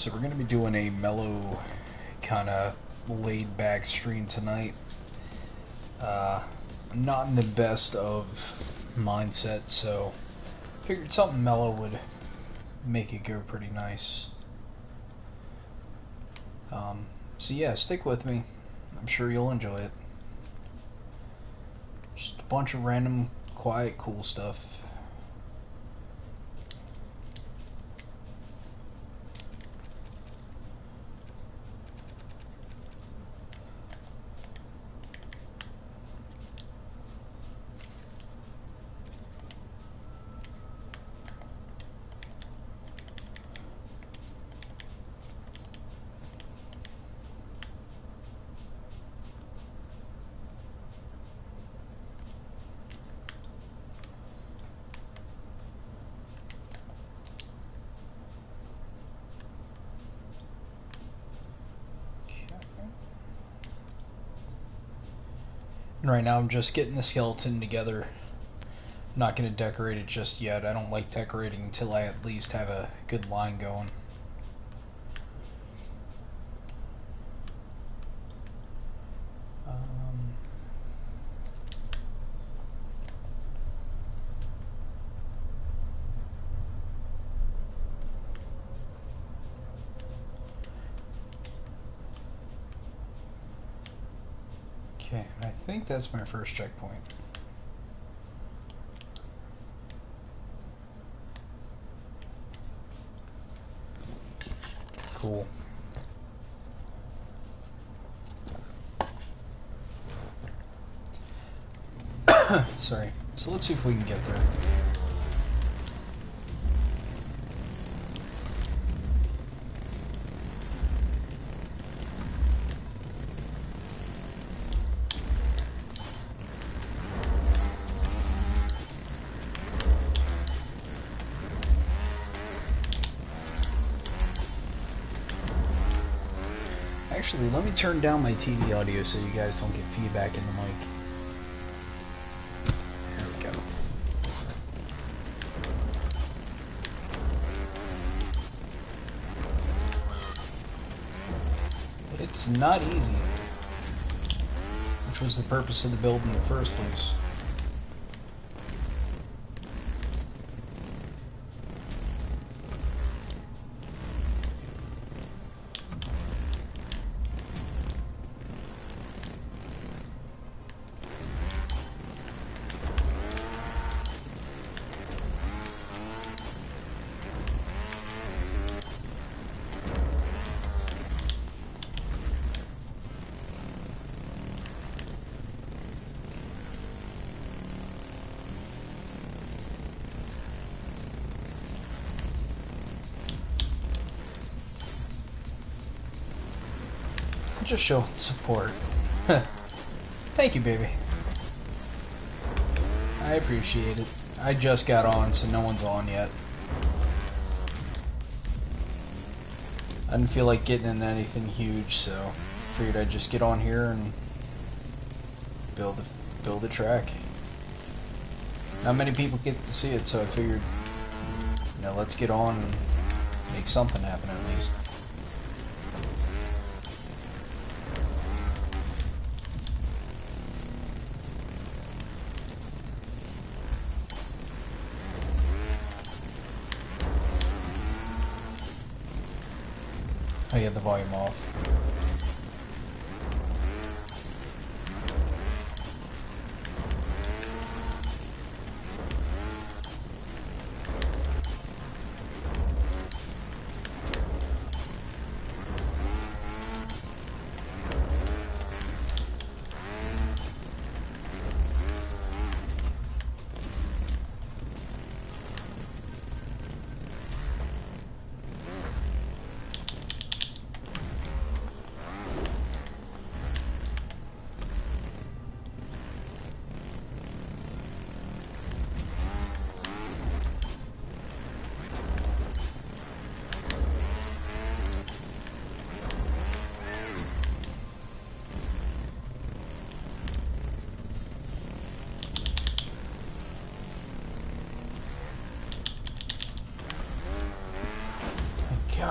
So we're going to be doing a mellow kind of laid back stream tonight. I'm not in the best of mindset, so figured something mellow would make it go pretty nice. So yeah, stick with me. I'm sure you'll enjoy it. Just a bunch of random, quiet, cool stuff. And right now I'm just getting the skeleton together. I'm not going to decorate it just yet. I don't like decorating until I at least have a good line going. Okay, and I think that's my first checkpoint. Cool. Sorry. So let's see if we can get there. Actually, let me turn down my TV audio so you guys don't get feedback in the mic. There we go. But it's not easy, which was the purpose of the build in the first place. Just showing support. Thank you, baby. I appreciate it. I just got on, so no one's on yet. I didn't feel like getting into anything huge, so figured I'd just get on here and build a track. Not many people get to see it, so I figured, you know, let's get on and make something happen at least. I had the volume off.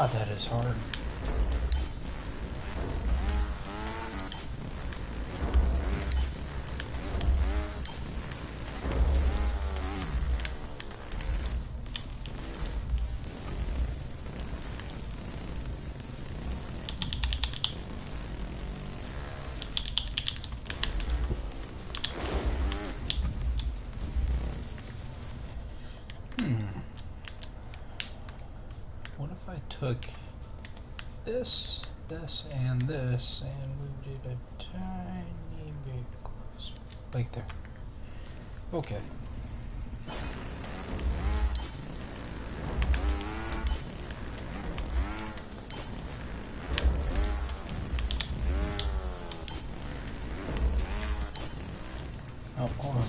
God, that is hard. What if I took this, and this, and moved it a tiny bit closer? Like there. Okay. Oh, hold on.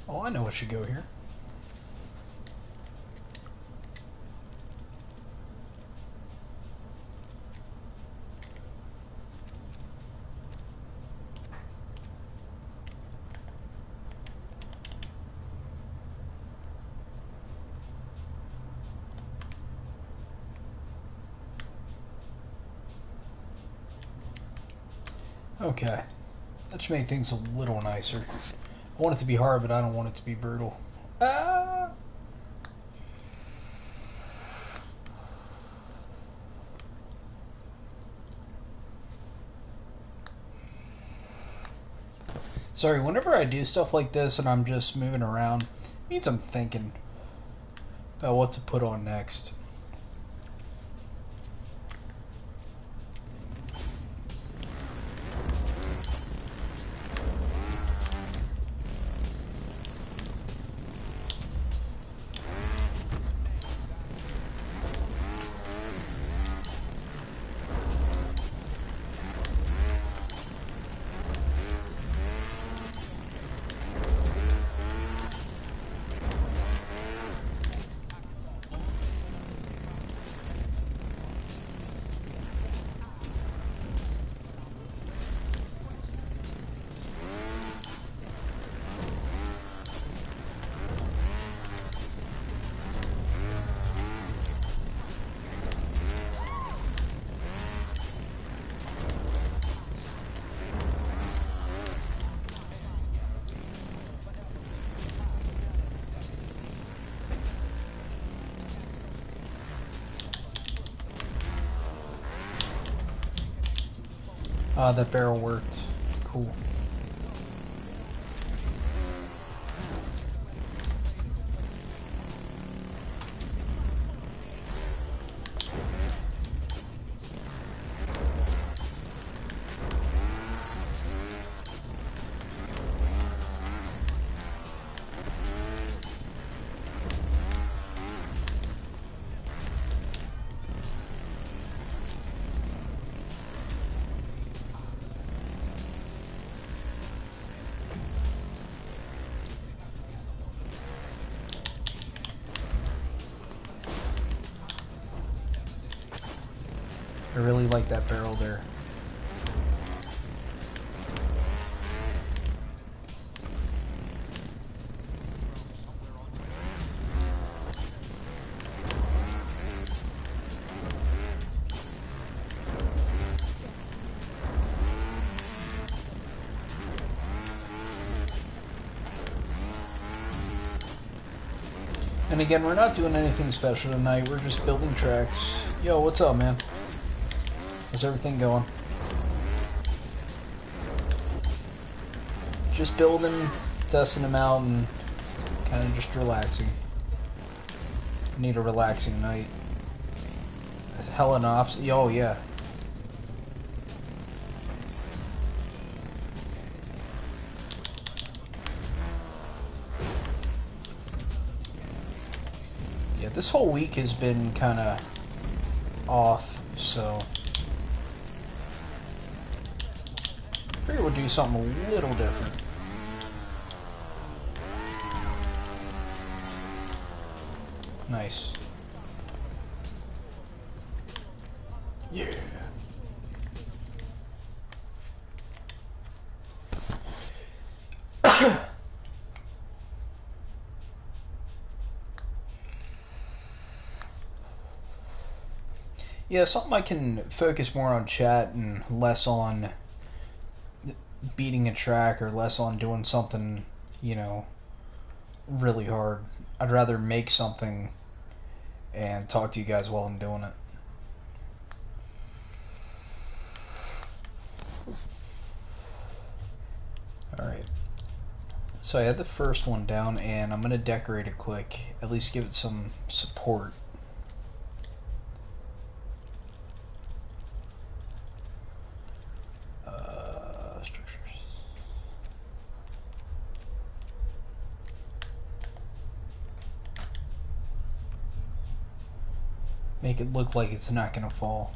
Oh, I know what should go here. Okay. That should make things a little nicer. I want it to be hard, but I don't want it to be brutal. Ah! Sorry, whenever I do stuff like this and I'm just moving around, it means I'm thinking about what to put on next. Ah, that barrel worked. Cool. I really like that barrel there. And again, we're not doing anything special tonight. We're just building tracks. Yo, what's up, man? How's everything going? Just building, testing them out, and kind of just relaxing. Need a relaxing night. Hella ops. Oh, yeah. Yeah, this whole week has been kind of off, so I figured we'll do something a little different. Nice. Yeah. Yeah, something I can focus more on chat and less on beating a track or less on doing something, you know, really hard. I'd rather make something and talk to you guys while I'm doing it. Alright. So I had the first one down and I'm going to decorate it quick. At least give it some support. Make it look like it's not going to fall.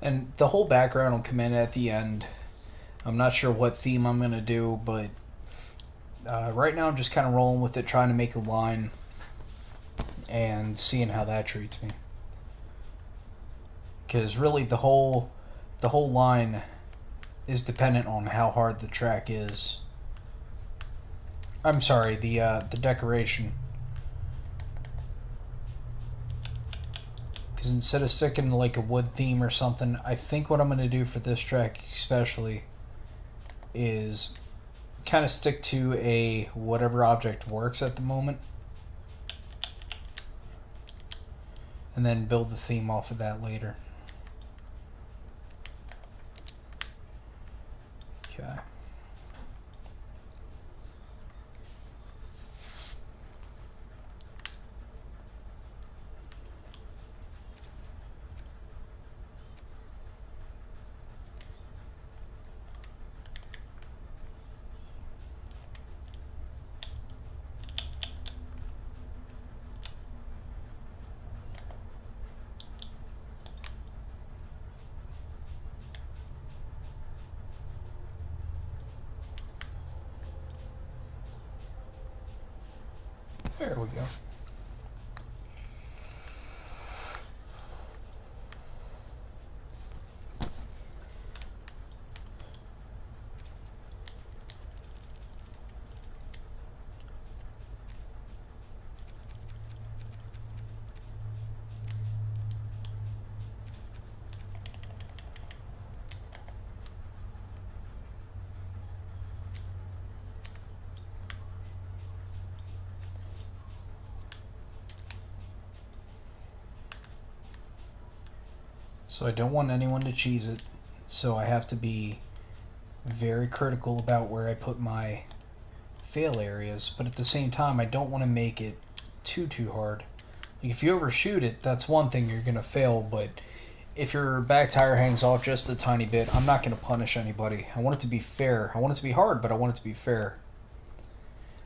And the whole background will come in at the end. I'm not sure what theme I'm going to do, but right now I'm just kind of rolling with it, trying to make a line and seeing how that treats me. Because really the whole line is dependent on how hard the track is. I'm sorry, the decoration. Because instead of sticking to like a wood theme or something, I think what I'm going to do for this track especially is kind of stick to a whatever object works at the moment. And then build the theme off of that later. Okay. There we go. So I don't want anyone to cheese it, so I have to be very critical about where I put my fail areas, but at the same time I don't want to make it too hard. Like if you overshoot it, that's one thing, you're going to fail, but if your back tire hangs off just a tiny bit, I'm not going to punish anybody. I want it to be fair. I want it to be hard, but I want it to be fair.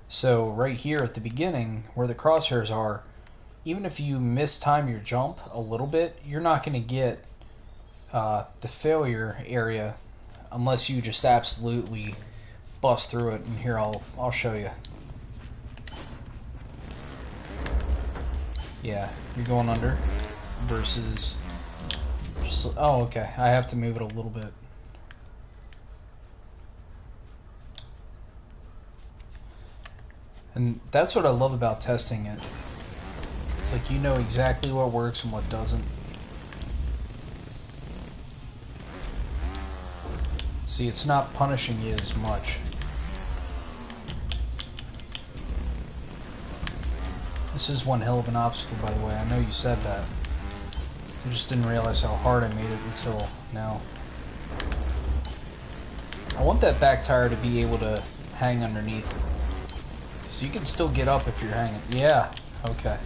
So right here at the beginning, where the crosshairs are, even if you mistime your jump a little bit, you're not going to get the failure area unless you just absolutely bust through it. And here I'll show you. Yeah, you're going under versus just, oh okay, I have to move it a little bit. And that's what I love about testing it. It's like you know exactly what works and what doesn't. See, it's not punishing you as much. This is one hell of an obstacle, by the way. I know you said that. I just didn't realize how hard I made it until now. I want that back tire to be able to hang underneath. So you can still get up if you're hanging. Yeah, okay.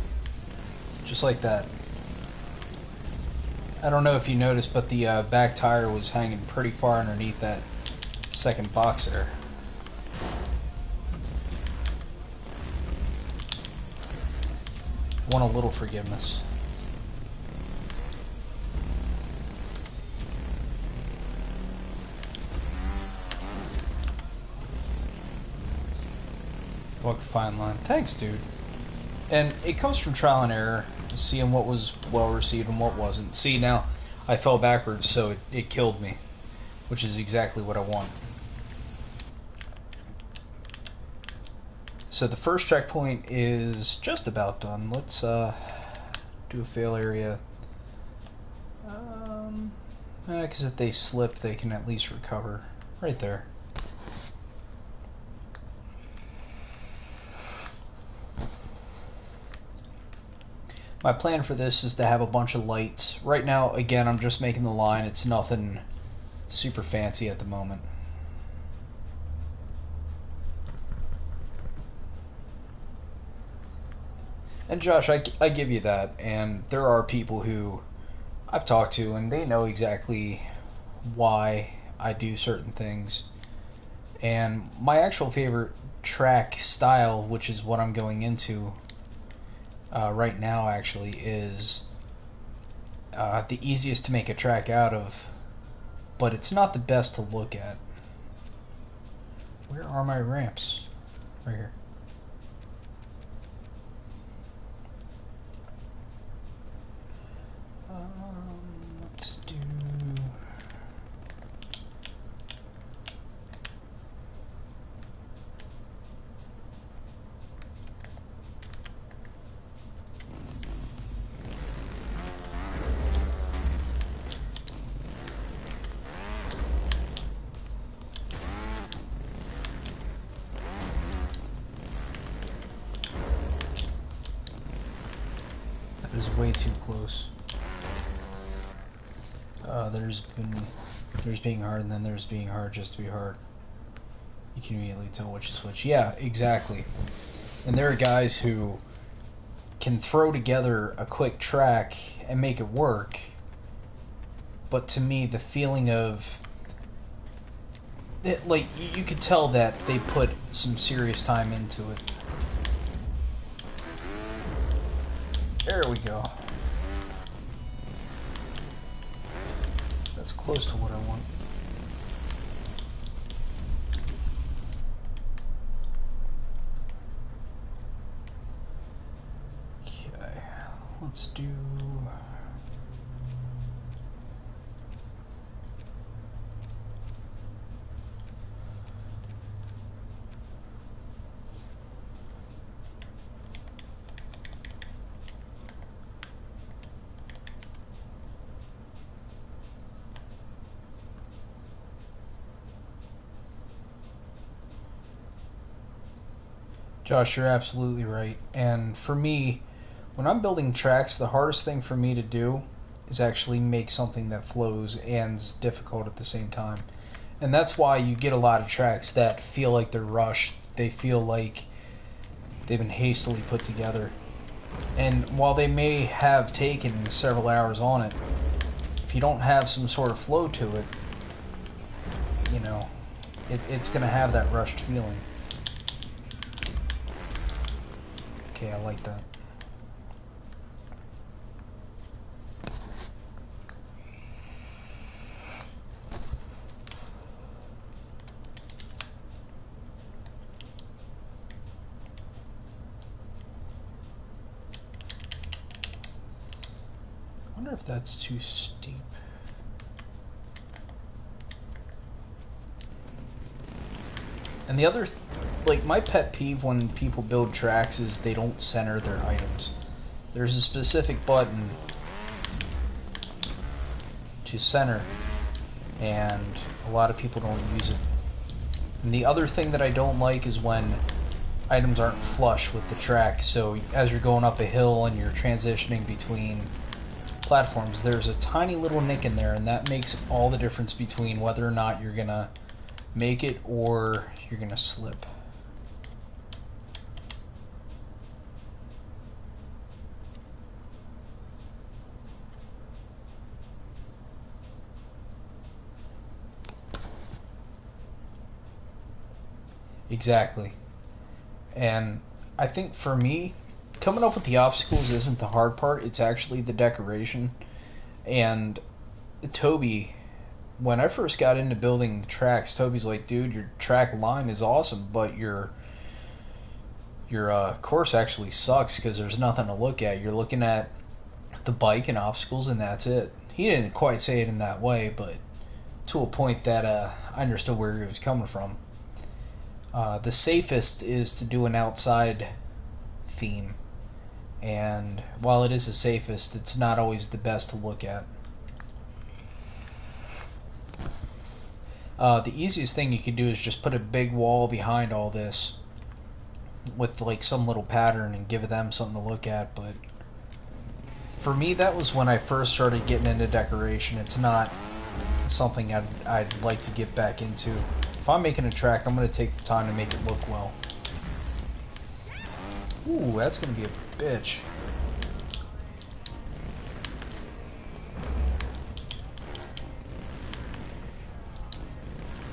Just like that. I don't know if you noticed, but the back tire was hanging pretty far underneath that second box there. Want a little forgiveness. Walk a fine line. Thanks, dude. And it comes from trial and error, seeing what was well received and what wasn't. See, now I fell backwards, so it killed me, which is exactly what I want. So the first checkpoint is just about done. Let's do a fail area. Because if they slip, they can at least recover. Right there. My plan for this is to have a bunch of lights. Right now, again, I'm just making the line. It's nothing super fancy at the moment. And Josh, I give you that. And there are people who I've talked to, and they know exactly why I do certain things. And my actual favorite track style, which is what I'm going into right now, actually, is the easiest to make a track out of, but it's not the best to look at. Where are my ramps? Right here. Let's do... That is way too close. There's being hard, and then there's being hard just to be hard. You can immediately tell which is which. Yeah, exactly. And there are guys who can throw together a quick track and make it work. But to me, the feeling of it, like, you could tell that they put some serious time into it. There we go. That's close to what I want. Okay, let's do... Josh, you're absolutely right. And for me, when I'm building tracks, the hardest thing for me to do is actually make something that flows and is difficult at the same time. And that's why you get a lot of tracks that feel like they're rushed. They feel like they've been hastily put together. And while they may have taken several hours on it, if you don't have some sort of flow to it, you know, it's going to have that rushed feeling. Okay, I like that. I wonder if that's too steep. And the other, like, my pet peeve when people build tracks is they don't center their items. There's a specific button to center, and a lot of people don't use it. And the other thing that I don't like is when items aren't flush with the track. So as you're going up a hill and you're transitioning between platforms, there's a tiny little nick in there, and that makes all the difference between whether or not you're gonna make it or you're gonna slip. Exactly. And I think for me, coming up with the obstacles isn't the hard part, it's actually the decoration. And Toby, when I first got into building tracks, Toby's like, dude, your track line is awesome, but your course actually sucks because there's nothing to look at. You're looking at the bike and obstacles, and that's it. He didn't quite say it in that way, but to a point that I understood where he was coming from. The safest is to do an outside theme, and while it is the safest, it's not always the best to look at. The easiest thing you could do is just put a big wall behind all this with like some little pattern and give them something to look at, but for me that was when I first started getting into decoration. It's not something I'd like to get back into. If I'm making a track, I'm going to take the time to make it look well. Ooh, that's going to be a bitch.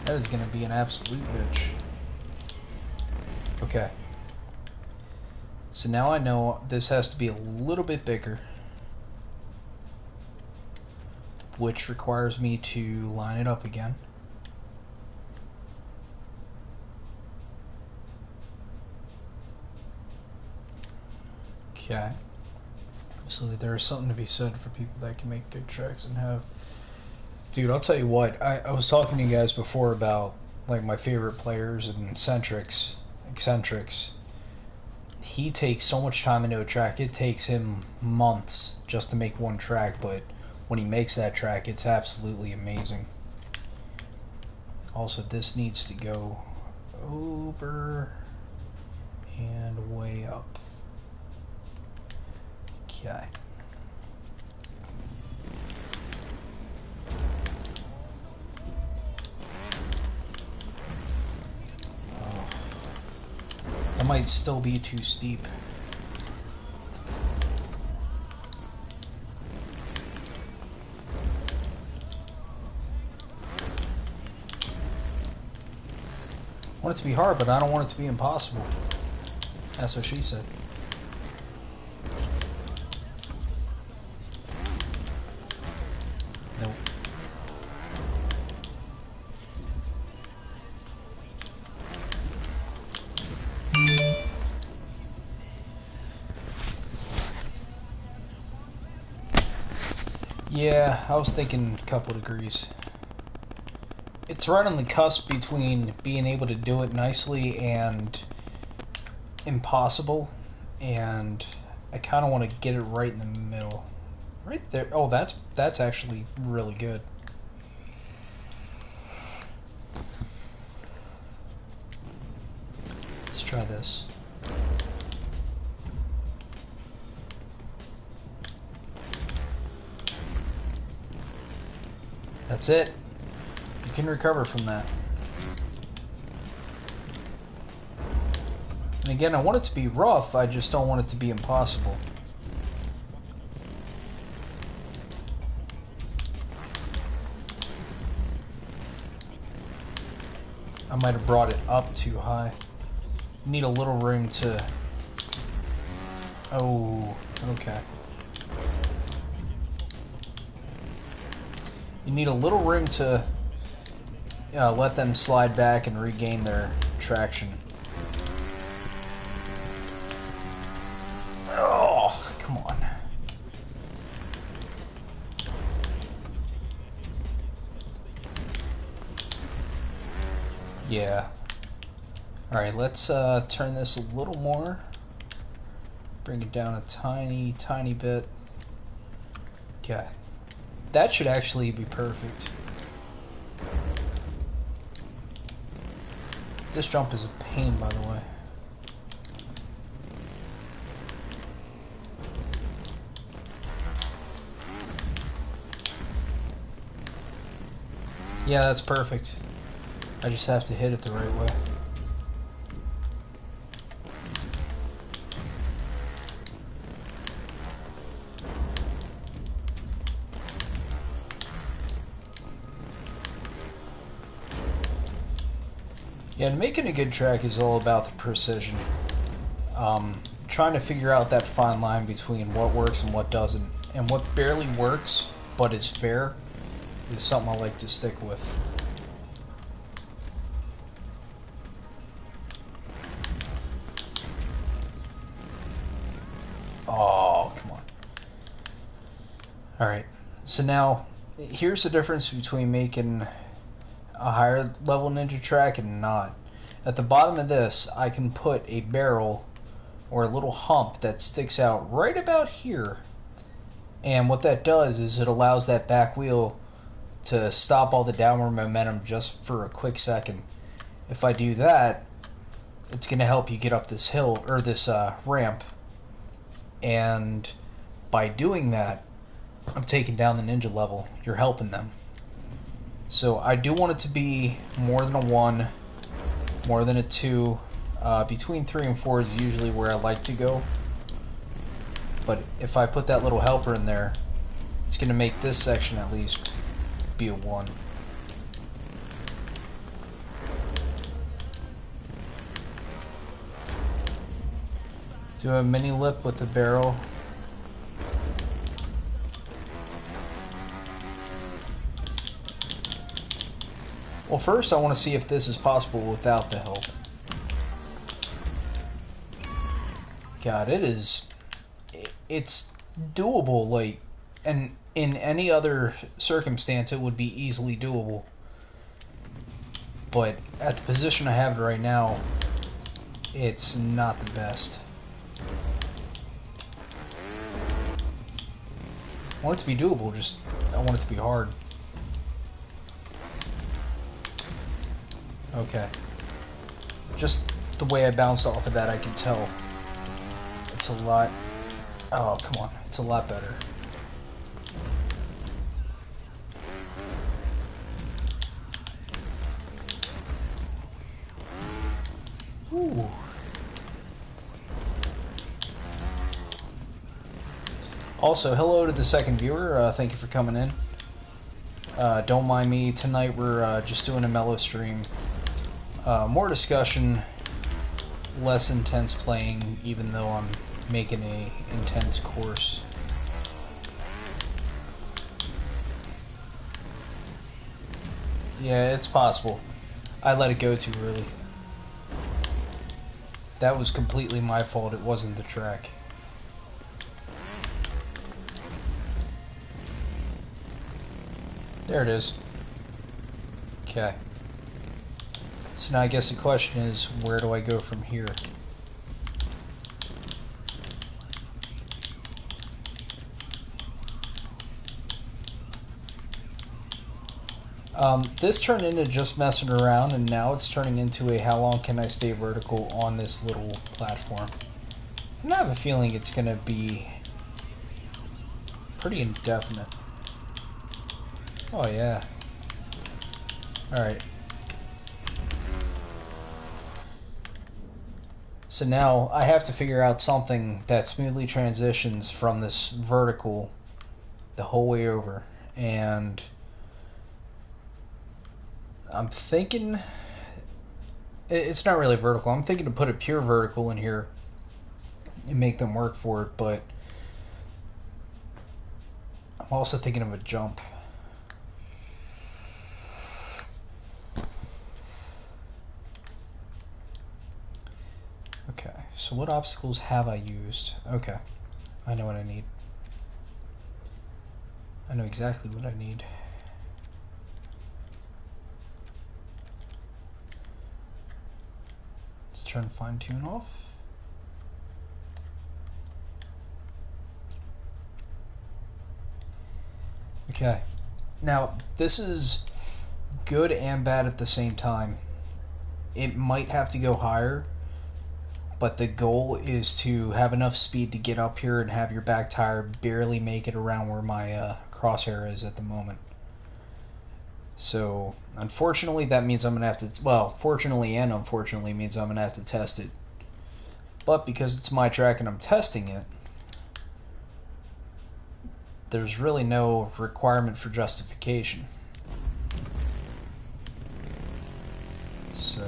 That is going to be an absolute bitch. Okay. So now I know this has to be a little bit bigger, which requires me to line it up again. Okay. So there's something to be said for people that can make good tracks and have... Dude, I'll tell you what, I was talking to you guys before about like my favorite players and eccentrics. He takes so much time into a track, it takes him months just to make one track, but when he makes that track, it's absolutely amazing. Also, this needs to go over and way up. Okay. Oh. That might still be too steep. I want it to be hard, but I don't want it to be impossible. That's what she said. Nope. Yeah, I was thinking a couple degrees. It's right on the cusp between being able to do it nicely and impossible, and I kind of want to get it right in the middle. Right there. Oh, that's actually really good. Let's try this. That's it. You can recover from that. And again, I want it to be rough, I just don't want it to be impossible. I might have brought it up too high. Need a little room to... Oh, okay. You need a little room to let them slide back and regain their traction. Oh, come on. Yeah. Alright, let's turn this a little more. Bring it down a tiny, tiny bit. Okay. That should actually be perfect. This jump is a pain, by the way. Yeah, that's perfect. I just have to hit it the right way. Yeah, and making a good track is all about the precision. Trying to figure out that fine line between what works and what doesn't. And what barely works, but is fair, is something I like to stick with. Oh, come on. Alright, so now, here's the difference between making a higher level ninja track and not. At the bottom of this, I can put a barrel or a little hump that sticks out right about here. And what that does is it allows that back wheel to stop all the downward momentum just for a quick second. If I do that, it's going to help you get up this hill, or this ramp. And by doing that, I'm taking down the ninja level. You're helping them. So I do want it to be more than a 1, more than a 2. Between 3 and 4 is usually where I like to go. But if I put that little helper in there, it's going to make this section at least be a 1. Do a mini lip with the barrel. Well, first I want to see if this is possible without the help. God, it's doable, like, and in any other circumstance it would be easily doable. But at the position I have it right now, it's not the best. I want it to be doable, just I want it to be hard. Okay. Just the way I bounced off of that, I can tell. It's a lot... Oh, come on. It's a lot better. Ooh. Also, hello to the second viewer. Thank you for coming in. Don't mind me. Tonight we're just doing a Mellow stream. More discussion, less intense playing, even though I'm making a intense course. Yeah, it's possible. I let it go too early. That was completely my fault. It wasn't the track. There it is. Okay. So now I guess the question is, where do I go from here? This turned into just messing around, and now it's turning into a how long can I stay vertical on this little platform. And I have a feeling it's going to be pretty indefinite. Oh yeah. Alright. So now I have to figure out something that smoothly transitions from this vertical the whole way over. And I'm thinking... It's not really vertical. I'm thinking to put a pure vertical in here and make them work for it, but I'm also thinking of a jump. Okay, so what obstacles have I used? Okay, I know what I need. I know exactly what I need. turn fine tune off. Okay. Now, this is good and bad at the same time. It might have to go higher, but the goal is to have enough speed to get up here and have your back tire barely make it around where my crosshair is at the moment. So, unfortunately, that means I'm going to have to... Well, fortunately and unfortunately means I'm going to have to test it. But because it's my track and I'm testing it, there's really no requirement for justification. So,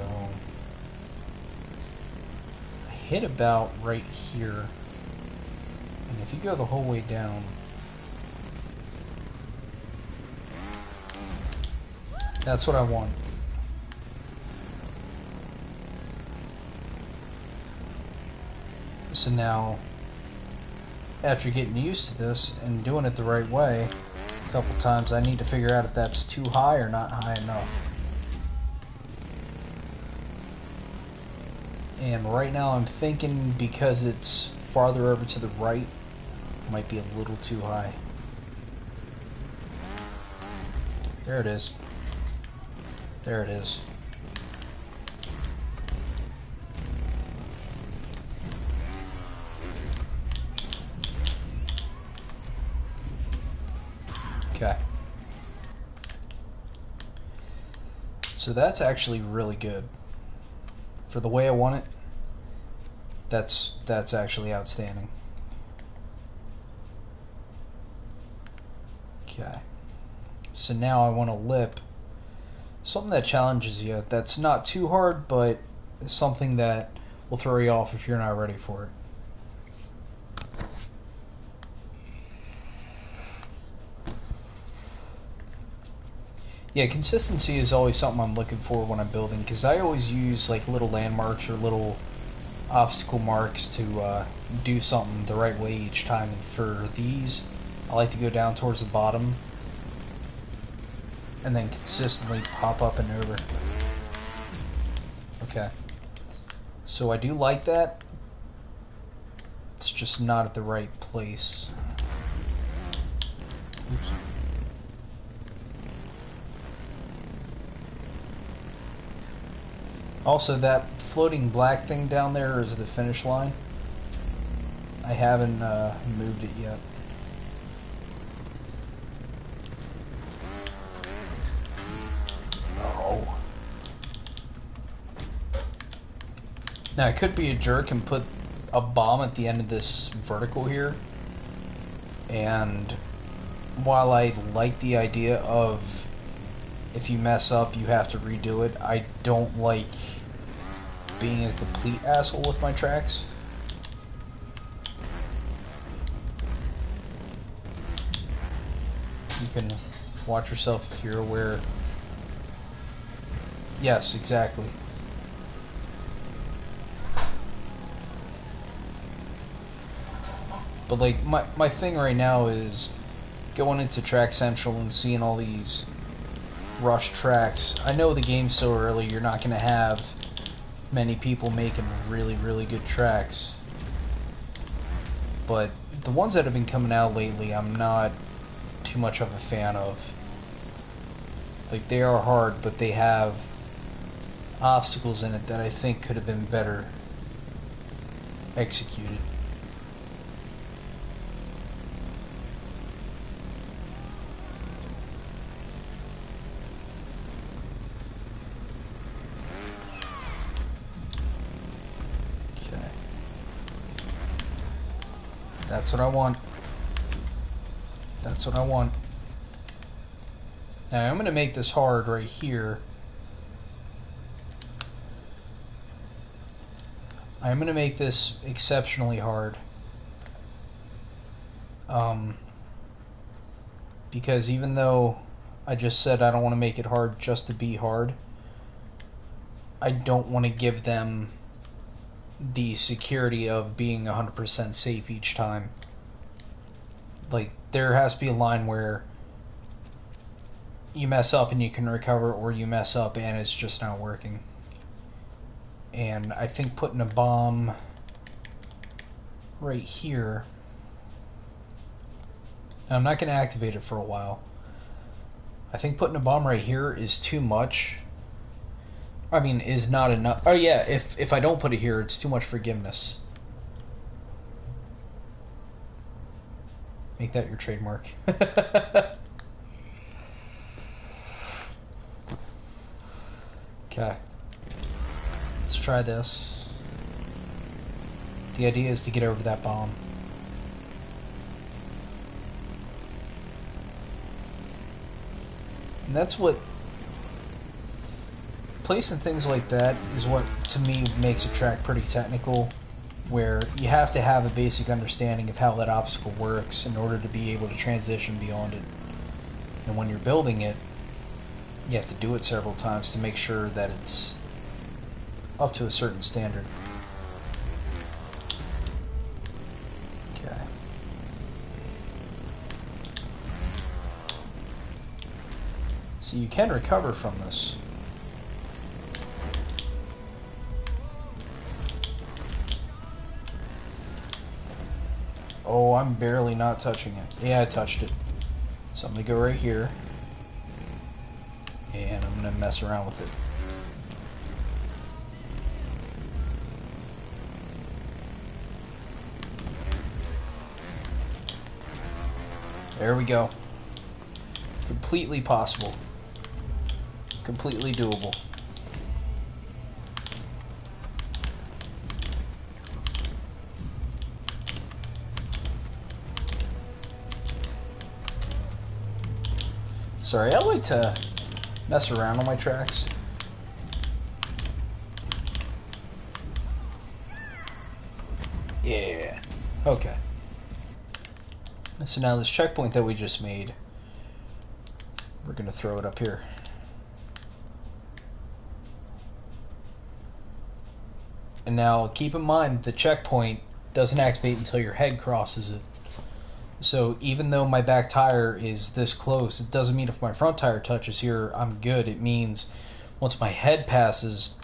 I hit about right here. And if you go the whole way down, that's what I want. So now, after getting used to this and doing it the right way a couple times, I need to figure out if that's too high or not high enough. And right now I'm thinking because it's farther over to the right, it might be a little too high. There it is. There it is. Okay. So that's actually really good. For the way I want it, that's actually outstanding. Okay. So now I want a lip. Something that challenges you, that's not too hard, but something that will throw you off if you're not ready for it. Yeah, consistency is always something I'm looking for when I'm building, because I always use like little landmarks or little obstacle marks to do something the right way each time. And for these, I like to go down towards the bottom and then consistently pop up and over. Okay. So I do like that. It's just not at the right place. Oops. Also, that floating black thing down there is the finish line. I haven't moved it yet. Oh. Now, I could be a jerk and put a bomb at the end of this vertical here. And while I like the idea of if you mess up, you have to redo it, I don't like being a complete asshole with my tracks. You can watch yourself if you're aware. Yes, exactly. But like, my thing right now is going into Track Central and seeing all these rush tracks. I know the game's so early, you're not going to have many people making really, really good tracks. But the ones that have been coming out lately, I'm not too much of a fan of. Like, they are hard, but they have obstacles in it that I think could have been better executed. That's what I want. That's what I want. Now I'm going to make this hard right here. I'm going to make this exceptionally hard. Because even though I just said I don't want to make it hard just to be hard, I don't want to give them the security of being 100% safe each time. Like, there has to be a line where you mess up and you can recover, or you mess up and it's just not working. And I think putting a bomb right here, I'm not going to activate it for a while. I think putting a bomb right here is too much. I mean, is not enough. Oh yeah, if I don't put it here, it's too much forgiveness. Make that your trademark. Okay. Let's try this. The idea is to get over that bomb. And that's what... placing things like that is what, to me, makes a track pretty technical, where you have to have a basic understanding of how that obstacle works in order to be able to transition beyond it. And when you're building it, you have to do it several times to make sure that it's up to a certain standard. Okay. So you can recover from this. Oh, I'm barely not touching it. Yeah, I touched it. So I'm going to go right here. And I'm going to mess around with it. There we go. Completely possible. Completely doable. Sorry, I like to mess around on my tracks. Yeah. Okay. So now this checkpoint that we just made, we're going to throw it up here. And now keep in mind the checkpoint doesn't activate until your head crosses it. So even though my back tire is this close, it doesn't mean if my front tire touches here, I'm good. It means once my head passes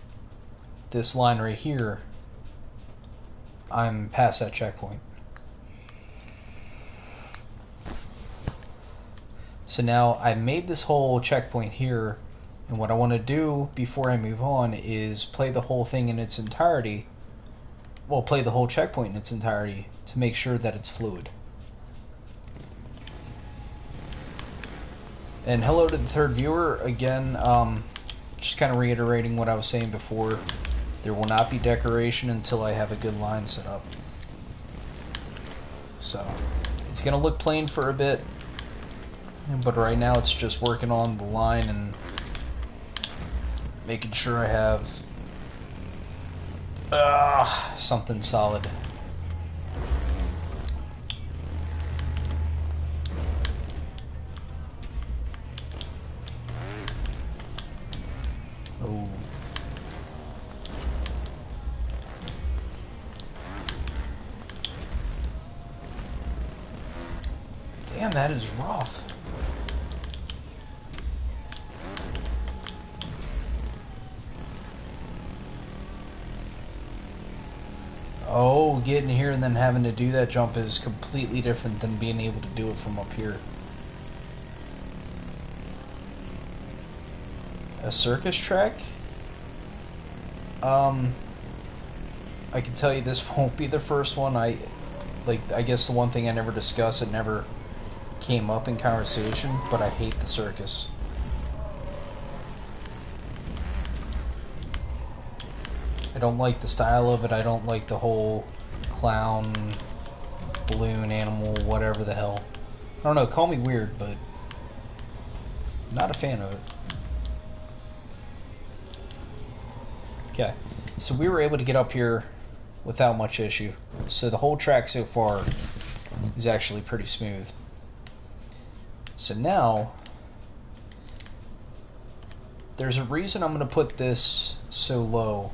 this line right here, I'm past that checkpoint. So now I made this whole checkpoint here, and what I want to do before I move on is play the whole thing in its entirety. Well, play the whole checkpoint in its entirety to make sure that it's fluid. And hello to the third viewer. Again, just kind of reiterating what I was saying before. There will not be decoration until I have a good line set up. So, it's going to look plain for a bit. But right now it's just working on the line and making sure I have something solid. Oh. Damn, that is rough. Oh, getting here and then having to do that jump is completely different than being able to do it from up here. A circus track? I can tell you this won't be the first one. I guess the one thing I never discussed, it never came up in conversation, but I hate the circus. I don't like the style of it. I don't like the whole clown, balloon, animal, whatever the hell. I don't know, call me weird, but I'm not a fan of it. Okay, so we were able to get up here without much issue. So the whole track so far is actually pretty smooth. So now, there's a reason I'm going to put this so low.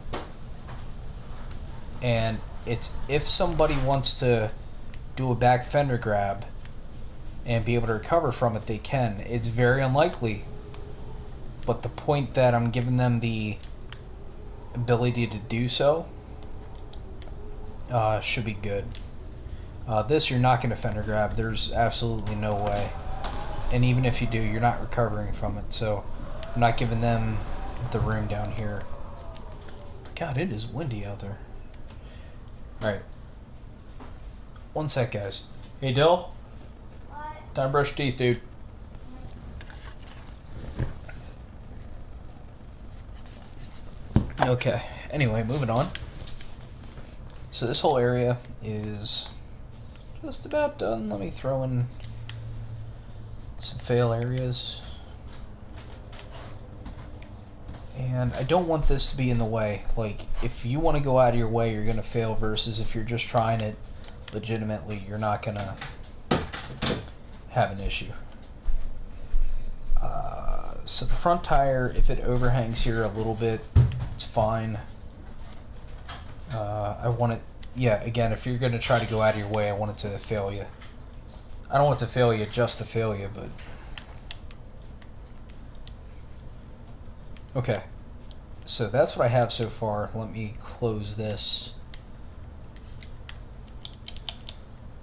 And it's if somebody wants to do a back fender grab and be able to recover from it, they can. It's very unlikely, but the point that I'm giving them the ability to do so, should be good. This you're not going to fender grab. There's absolutely no way. And even if you do, you're not recovering from it. So I'm not giving them the room down here. God, it is windy out there. Alright. One sec, guys. Hey, Dill? What? Time to brush your teeth, dude. Okay. Anyway, moving on. So this whole area is just about done. Let me throw in some fail areas. And I don't want this to be in the way. Like, if you want to go out of your way, you're going to fail, versus if you're just trying it legitimately, you're not going to have an issue. So the front tire, if it overhangs here a little bit, it's fine. I want it, yeah, again, if you're going to try to go out of your way, I want it to fail you. I don't want it to fail you just to fail you, but... Okay. So that's what I have so far. Let me close this.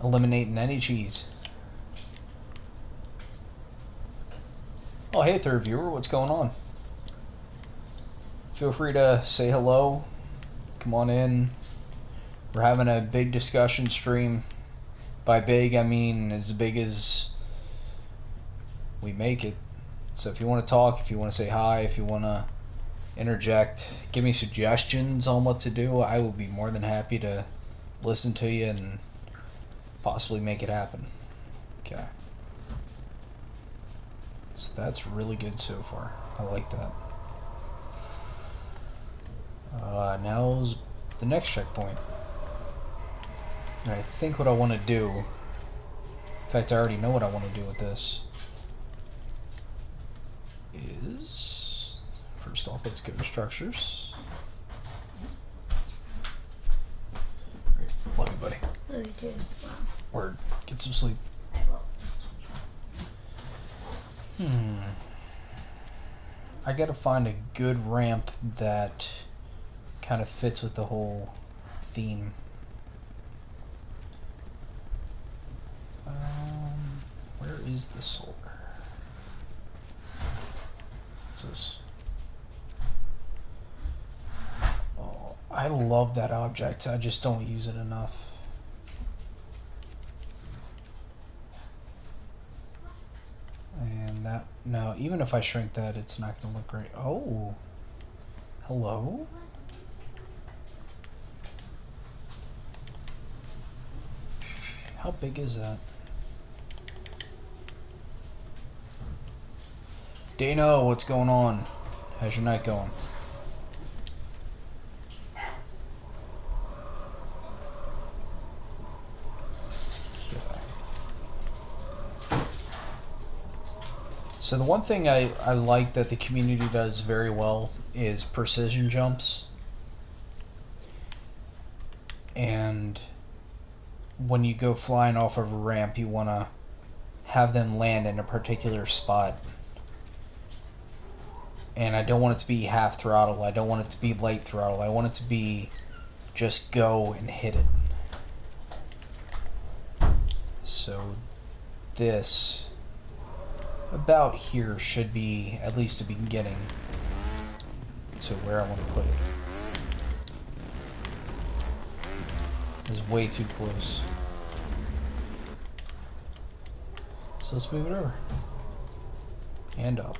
Eliminating any cheese. Oh, hey, third viewer, what's going on? Feel free to say hello. Come on in. We're having a big discussion stream. By big, I mean as big as we make it. So if you want to talk, if you want to say hi, if you want to interject, give me suggestions on what to do, I will be more than happy to listen to you and possibly make it happen. Okay. So that's really good so far. I like that. Now's the next checkpoint. And I think what I want to do, in fact I already know what I want to do with this, is, first off, let's go to structures. Great. Love you, buddy. Love you too as well. Word. Get some sleep. I will. I gotta find a good ramp that kind of fits with the whole theme. Where is the solar? What's this? Oh, I love that object. I just don't use it enough. And that, no, even if I shrink that, it's not going to look great. Oh, hello? How big is that? Dano, what's going on? How's your night going? So the one thing I like that the community does very well is precision jumps. And when you go flying off of a ramp, you want to have them land in a particular spot. And I don't want it to be half throttle. I don't want it to be light throttle. I want it to be just go and hit it. So this, about here, should be at least a beginning to where I want to put it. It's way too close. So let's move it over. And up.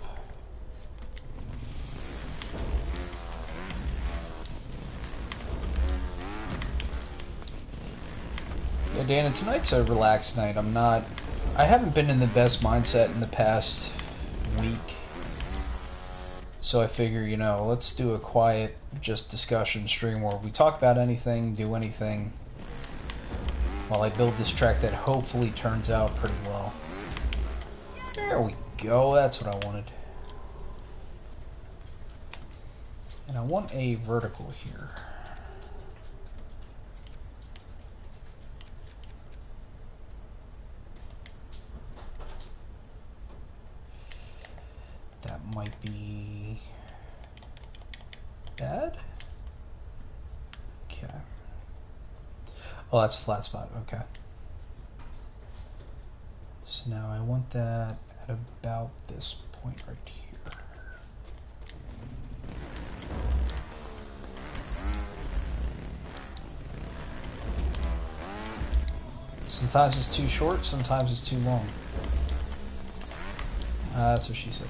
Yeah, Dana, tonight's a relaxed night. I haven't been in the best mindset in the past week. So I figure, you know, let's do a quiet, just discussion stream where we talk about anything, do anything, while I build this track that hopefully turns out pretty well. There we go, that's what I wanted. And I want a vertical here. That might be bad. Oh, that's a flat spot. Okay. So now I want that at about this point right here. Sometimes it's too short, sometimes it's too long. That's what she said.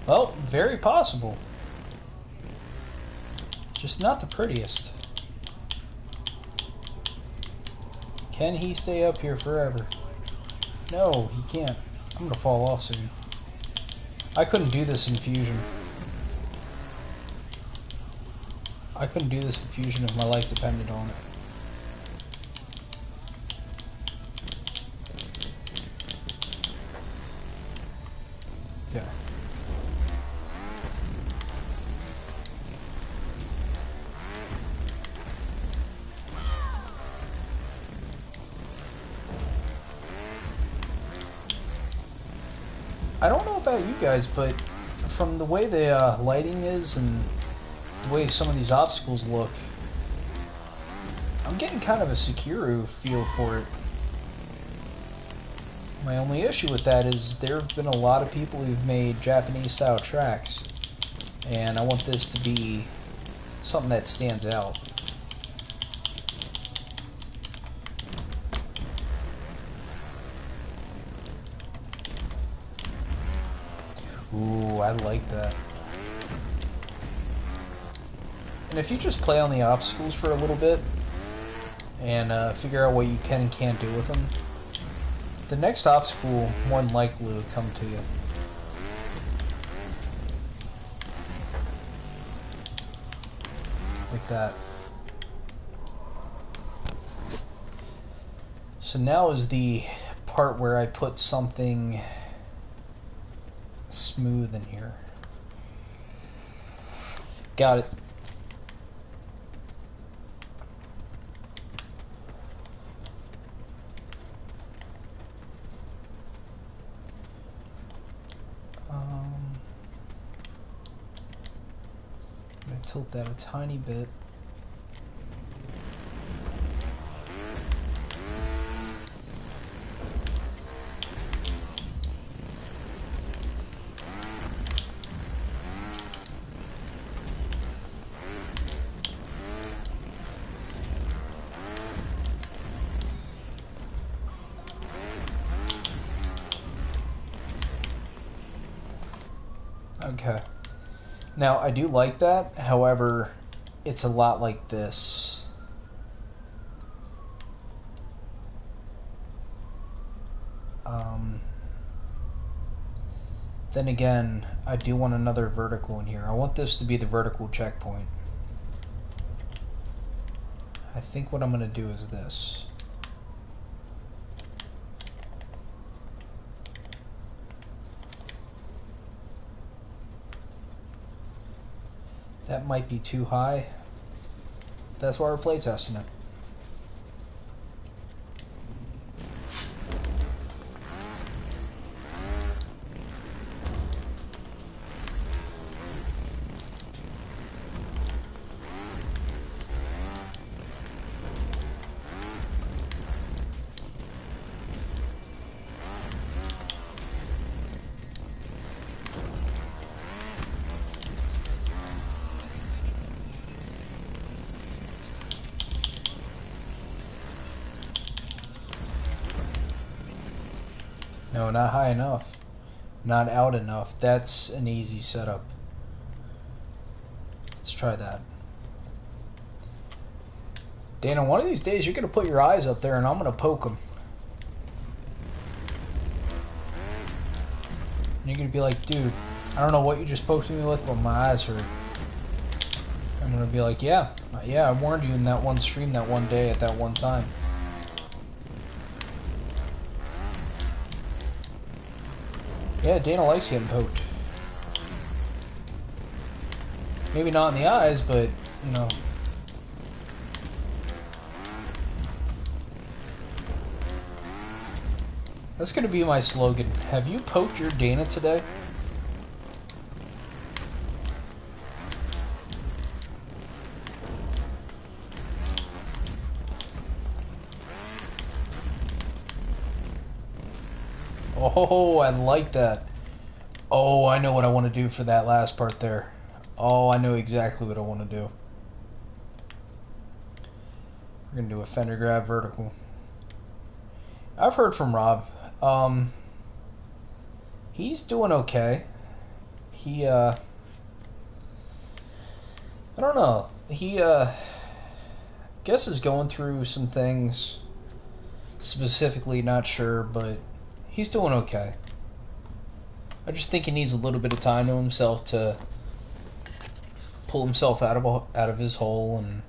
Well, very possible. Just not the prettiest. Can he stay up here forever? No, he can't. I'm gonna fall off soon. I couldn't do this in Fusion. I couldn't do this in Fusion if my life depended on it. Yeah. I don't know about you guys, but from the way the lighting is and the way some of these obstacles look, I'm getting kind of a Sekiro feel for it. My only issue with that is there have been a lot of people who've made Japanese-style tracks, and I want this to be something that stands out. Ooh, I like that. And if you just play on the obstacles for a little bit and figure out what you can and can't do with them, the next obstacle more than likely will come to you. Like that. So now is the part where I put something smooth in here. Got it. I'm gonna tilt that a tiny bit. Okay. Now, I do like that, however, it's a lot like this. Then again, I do want another vertical in here. I want this to be the vertical checkpoint. I think what I'm going to do is this. That might be too high. That's why we're playtesting it. No, not high enough. Not out enough. That's an easy setup. Let's try that. Dana, one of these days you're going to put your eyes up there and I'm going to poke them. And you're going to be like, dude, I don't know what you just poked me with, but my eyes hurt. I'm going to be like, yeah, I warned you in that one stream that one day at that one time. Yeah, Dana likes getting poked. Maybe not in the eyes, but, you know. That's gonna be my slogan. Have you poked your Dana today? Oh, I like that. Oh, I know what I want to do for that last part there. Oh, I know exactly what I want to do. We're going to do a fender grab vertical. I've heard from Rob. He's doing okay. He, I don't know. He, guess is going through some things. Specifically, not sure, but he's doing okay. I just think he needs a little bit of time to himself to pull himself out of his hole, and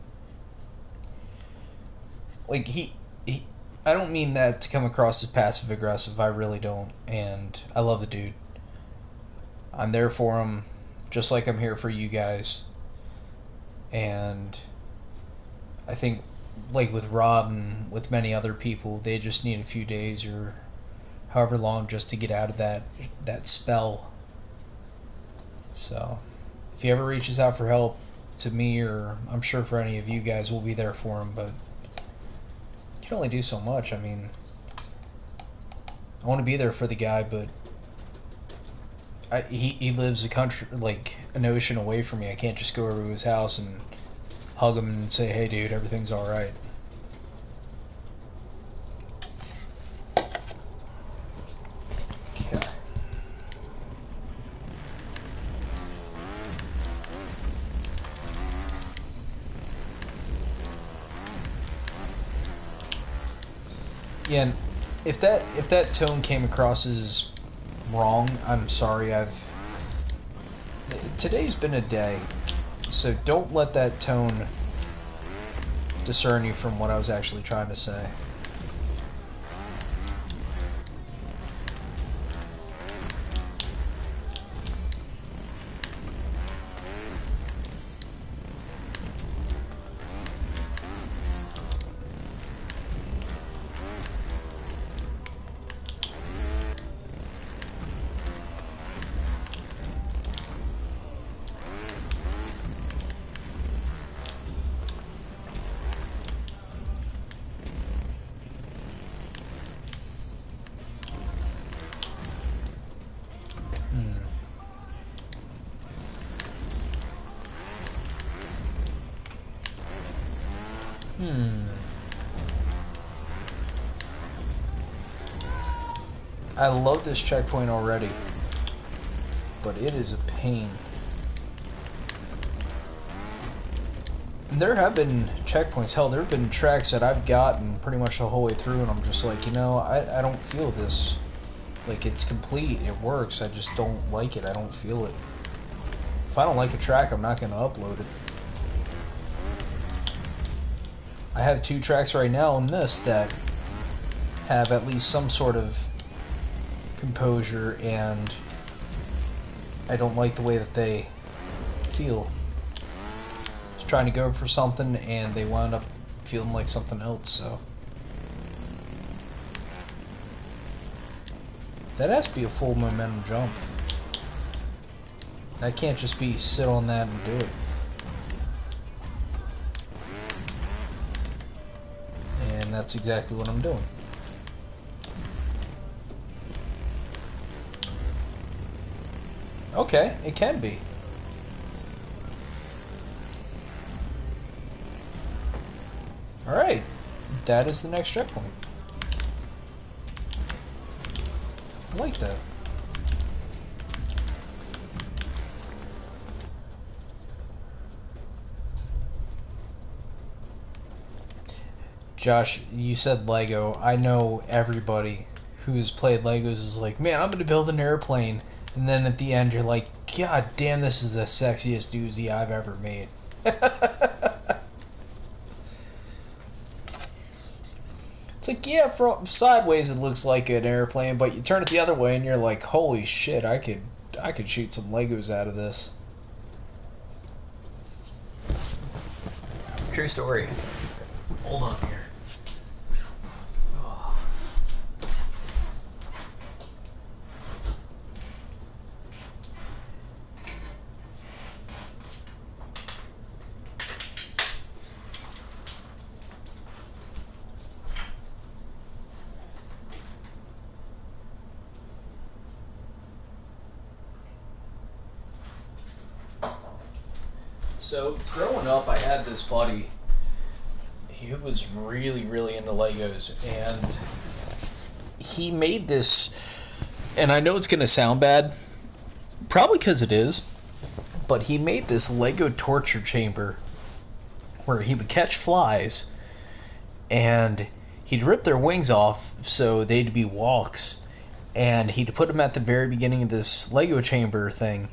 like he I don't mean that to come across as passive aggressive. I really don't, and I love the dude. I'm there for him, just like I'm here for you guys. And I think, like with Rob and with many other people, they just need a few days or however long just to get out of that spell. So if he ever reaches out for help to me, or I'm sure for any of you guys, we'll be there for him, but you can only do so much. I mean, I want to be there for the guy, but he lives a country, like an ocean away from me. I can't just go over to his house and hug him and say, hey dude, everything's alright. Okay. Yeah, and if that tone came across as wrong, I'm sorry. Today's been a day, so don't let that tone discern you from what I was actually trying to say. I love this checkpoint already, but it is a pain. And there have been checkpoints, hell, there have been tracks that I've gotten pretty much the whole way through, and I'm just like, you know, I don't feel this. Like, it's complete, it works, I just don't like it, I don't feel it. If I don't like a track, I'm not going to upload it. I have 2 tracks right now in this that have at least some sort of composure, and I don't like the way that they feel. I was trying to go for something and they wound up feeling like something else, so that has to be a full momentum jump. That can't just be sit on that and do it. And that's exactly what I'm doing. Okay, it can be. Alright, that is the next checkpoint. I like that. Josh, you said Lego. I know everybody who's played Legos is like, man, I'm going to build an airplane. And then at the end, you're like, God damn, this is the sexiest doozy I've ever made. It's like, yeah, from sideways it looks like an airplane, but you turn it the other way and you're like, holy shit, I could shoot some Legos out of this. True story. Hold on here. So, growing up, I had this buddy. He was really, really into Legos, and he made this, and I know it's going to sound bad, probably because it is, but he made this Lego torture chamber where he would catch flies, and he'd rip their wings off so they'd be walks, and he'd put them at the very beginning of this Lego chamber thing,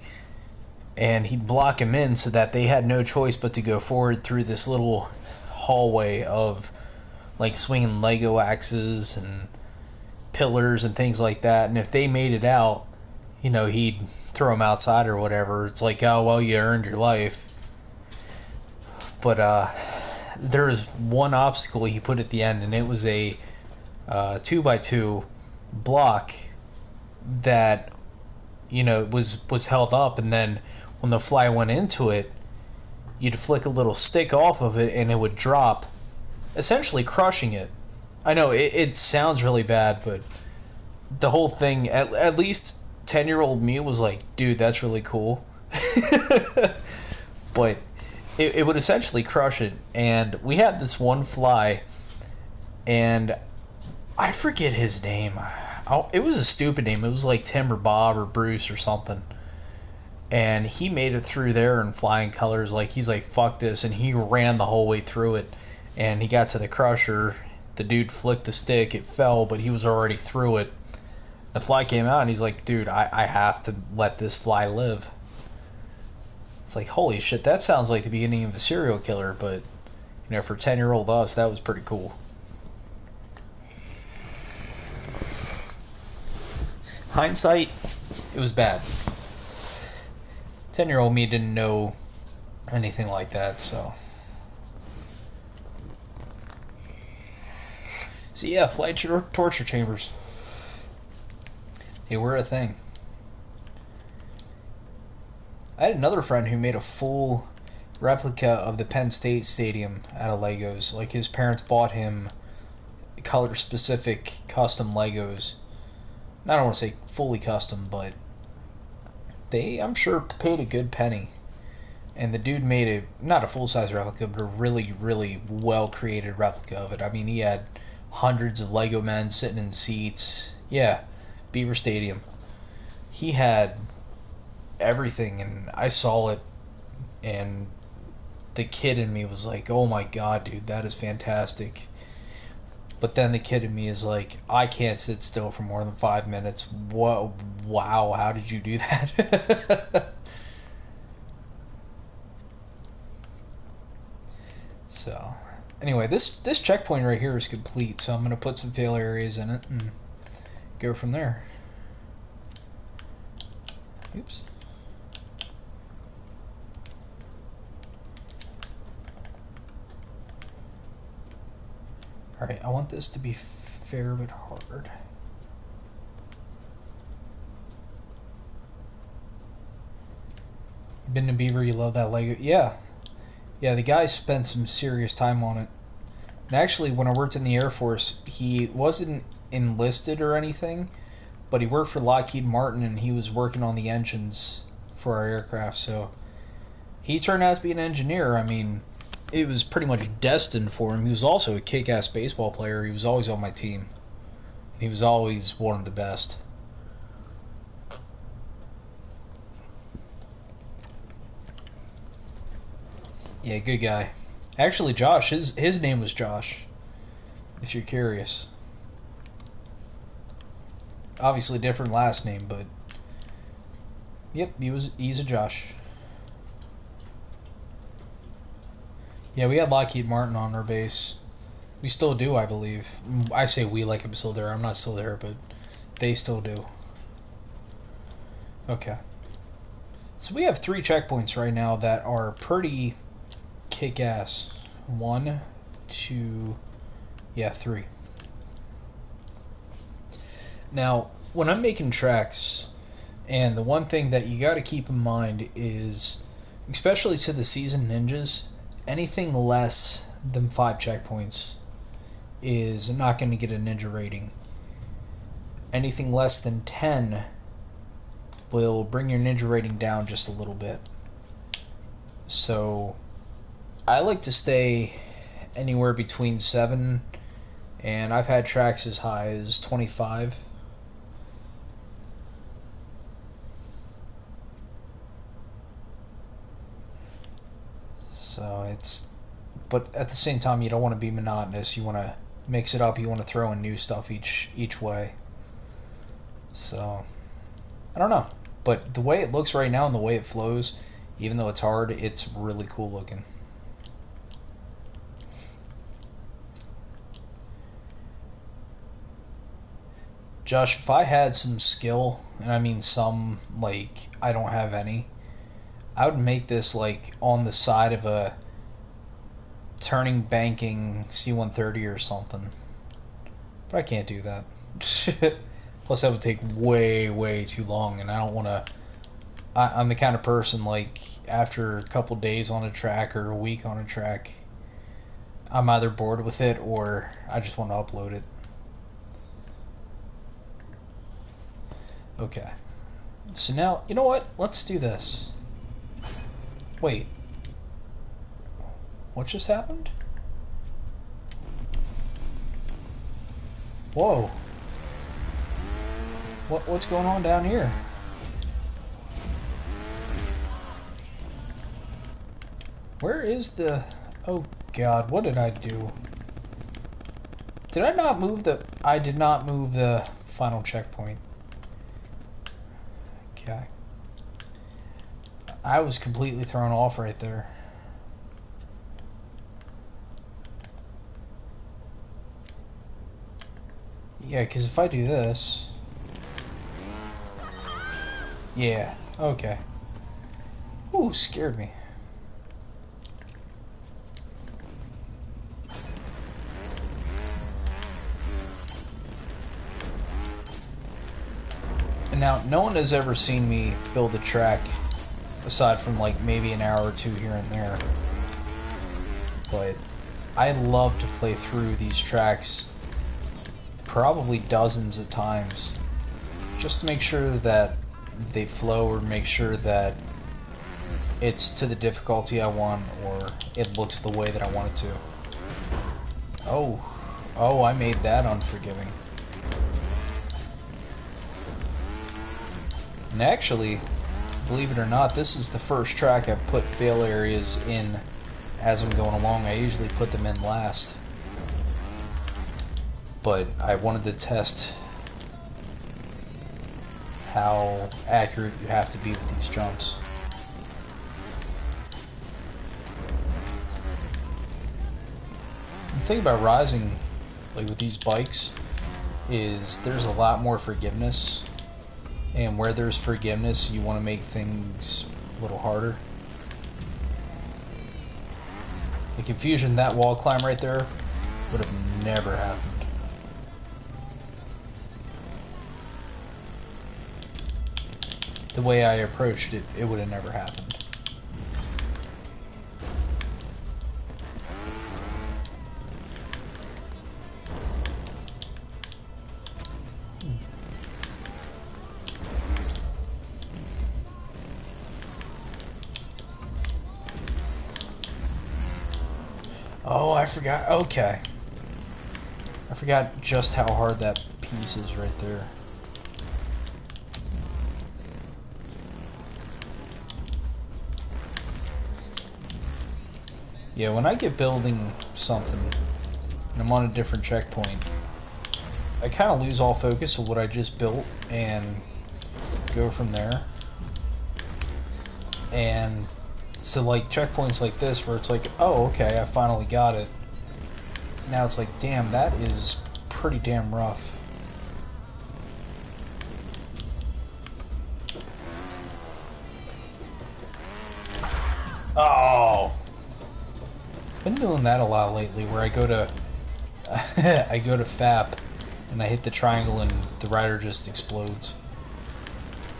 and he'd block them in so that they had no choice but to go forward through this little hallway of like swinging Lego axes and pillars and things like that. And if they made it out, you know, he'd throw them outside or whatever. It's like, oh well, you earned your life. But there's one obstacle he put at the end, and it was a 2x2 block that, you know, was held up, and then when the fly went into it, you'd flick a little stick off of it and it would drop, essentially crushing it. I know it sounds really bad, but the whole thing, at least 10-year-old me was like, dude, that's really cool. But it would essentially crush it. And we had this one fly, and I forget his name. It was a stupid name. It was like Tim or Bob or Bruce or something. And he made it through there in flying colors. Like, he's like, fuck this. And he ran the whole way through it. And he got to the crusher. The dude flicked the stick. It fell, but he was already through it. The fly came out, and he's like, dude, I have to let this fly live. It's like, holy shit, that sounds like the beginning of a serial killer. But, you know, for 10-year-old us, that was pretty cool. Hindsight, it was bad. 10-year-old me didn't know anything like that, so. So yeah, flight torture chambers. They were a thing. I had another friend who made a full replica of the Penn State Stadium out of Legos. Like, his parents bought him color-specific custom Legos. I don't want to say fully custom, but they, I'm sure, paid a good penny. And the dude made not a full-size replica, but a really, really well-created replica of it. I mean, he had hundreds of Lego men sitting in seats. Yeah, Beaver Stadium. He had everything, and I saw it, and the kid in me was like, oh my god, dude, that is fantastic. But then the kid in me is like, I can't sit still for more than 5 minutes. Whoa, wow, how did you do that? So, anyway, this checkpoint right here is complete, so I'm going to put some fail areas in it and go from there. Oops. Alright, I want this to be fair but hard. You been to Beaver, you love that Lego? Yeah. Yeah, the guy spent some serious time on it. And actually, when I worked in the Air Force, he wasn't enlisted or anything, but he worked for Lockheed Martin, and he was working on the engines for our aircraft, so he turned out to be an engineer. I mean, it was pretty much destined for him. He was also a kick-ass baseball player. He was always on my team. He was always one of the best. Yeah, good guy. Actually, Josh, his name was Josh, if you're curious. Obviously different last name, but yep, he's a Josh. Yeah, we had Lockheed Martin on our base. We still do, I believe. I say we like I'm still there. I'm not still there, but they still do. Okay. So we have 3 checkpoints right now that are pretty kick-ass. 1, 2, yeah, 3. Now, when I'm making tracks, and the one thing that you got to keep in mind is, especially to the seasoned ninjas, anything less than 5 checkpoints is not going to get a ninja rating. Anything less than 10 will bring your ninja rating down just a little bit. So I like to stay anywhere between 7, and I've had tracks as high as 25. So it's, but at the same time, you don't want to be monotonous. You want to mix it up. You want to throw in new stuff each way. So I don't know, but the way it looks right now and the way it flows, even though it's hard, it's really cool looking. Josh, if I had some skill, and I mean some, like, I don't have any, I would make this, like, on the side of a turning banking C-130 or something. But I can't do that. Plus, that would take way, way too long, and I don't want to... I'm the kind of person, like, after a couple days on a track or a week on a track, I'm either bored with it or I just want to upload it. Okay. So now, you know what? Let's do this. Wait. What just happened? Whoa. What's going on down here? Where is the... Oh god, what did I do? Did I not move the... I did not move the final checkpoint. Okay. I was completely thrown off right there. Yeah, because if I do this... Yeah, okay. Ooh, scared me. And now, no one has ever seen me build a track, aside from like maybe an hour or two here and there. But I love to play through these tracks probably dozens of times, just to make sure that they flow, or make sure that it's to the difficulty I want, or it looks the way that I want it to. Oh, I made that unforgiving. And actually, believe it or not, this is the first track I've put fail areas in as I'm going along. I usually put them in last. But I wanted to test how accurate you have to be with these jumps. The thing about rising, like with these bikes, is there's a lot more forgiveness. And where there's forgiveness, you want to make things a little harder. The confusion, that wall climb right there would have never happened. The way I approached it, it would have never happened. Oh, I forgot. Okay. I forgot just how hard that piece is right there. Yeah, when I get building something and I'm on a different checkpoint, I kind of lose all focus of what I just built and go from there. And so like checkpoints like this where it's like, oh, okay, I finally got it. Now it's like, damn, that is pretty damn rough. Oh! Been doing that a lot lately, where I go to I go to FAP and I hit the triangle and the rider just explodes.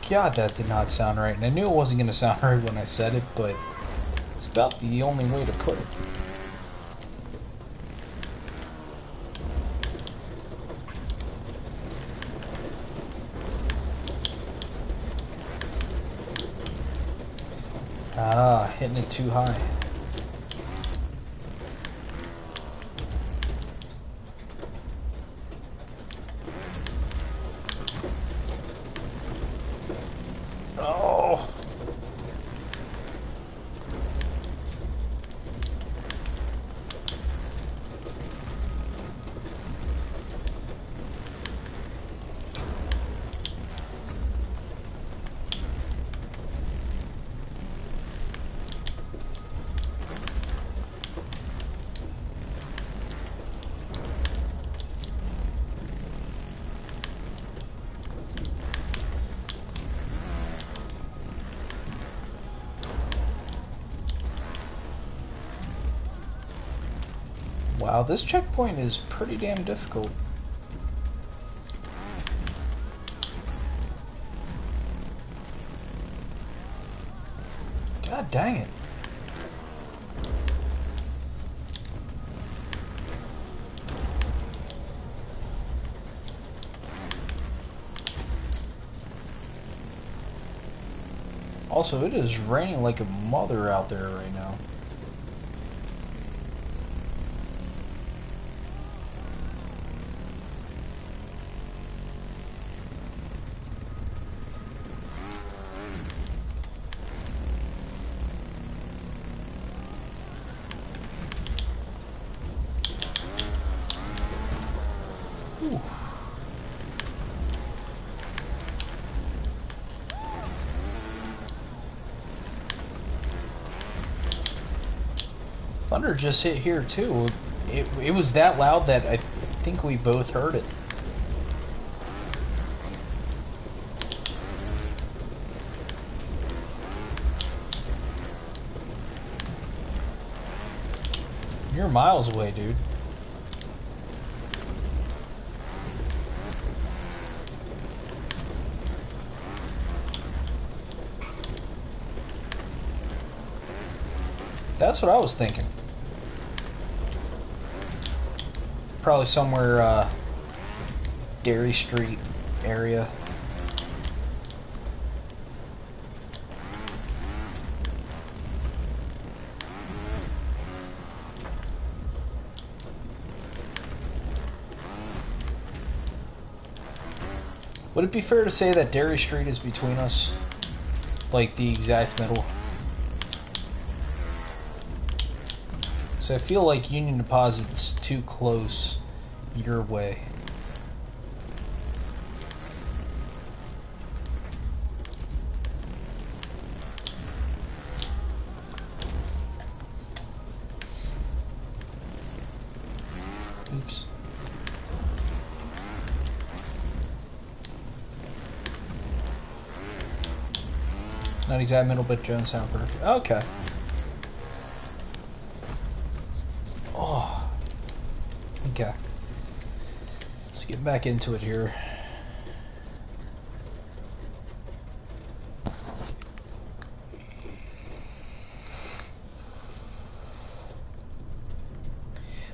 God, that did not sound right, and I knew it wasn't going to sound right when I said it, but it's about the only way to put it. Ah, hitting it too high. Oh. Wow, this checkpoint is pretty damn difficult. God dang it. Also, it is raining like a mother out there right now. Ooh. Thunder just hit here too. It was that loud that I think we both heard it. You're miles away, dude. That's what I was thinking. Probably somewhere, Dairy Street area. Would it be fair to say that Dairy Street is between us? Like the exact middle? So I feel like Union Deposit's too close your way. Oops. Not exact middle, but Jones sound perfect. Okay. Oh. Okay. Let's get back into it here.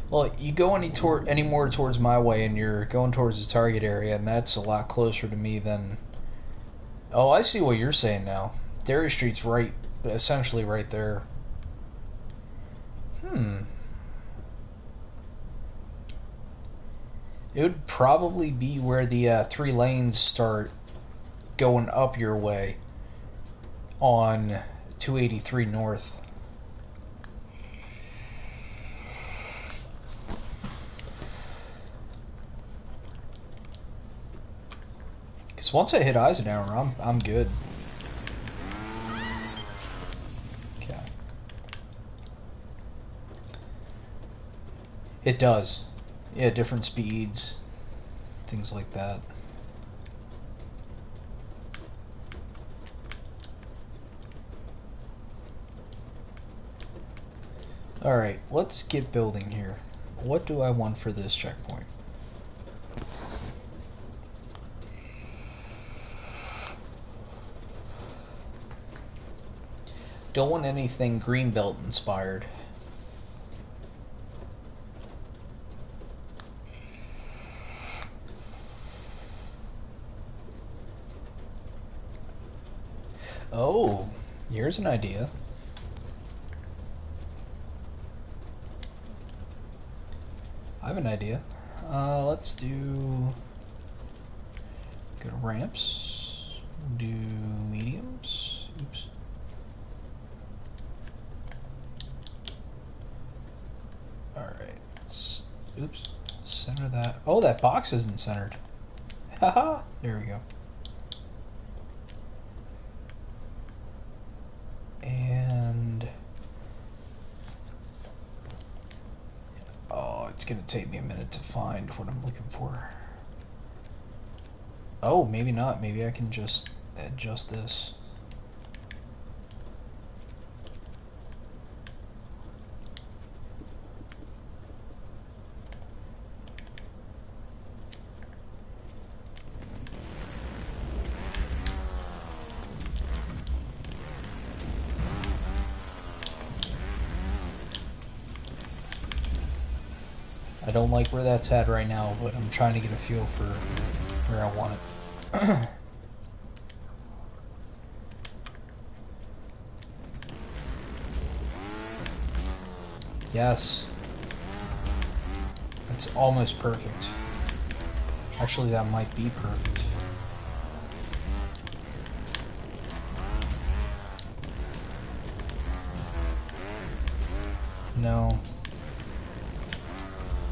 Well, you go any more towards my way, and you're going towards the target area, and that's a lot closer to me than. Oh, I see what you're saying now. Dairy Street's right, essentially right there. It would probably be where the 3 lanes start going up your way on 283 North. Because once I hit Eisenhower, I'm good. Okay. It does. Yeah, different speeds, things like that. Alright, let's get building here. What do I want for this checkpoint? Don't want anything Greenbelt inspired. Oh, here's an idea. have an idea. Let's do... Go to ramps. Do mediums. Oops. Alright. Oops. Center that. Oh, that box isn't centered. Haha. There we go. And... Oh, it's gonna take me a minute to find what I'm looking for. Oh, maybe not. Maybe I can just adjust this. I don't like where that's at right now, but I'm trying to get a feel for where I want it. Yes. That's almost perfect. Actually, that might be perfect. No.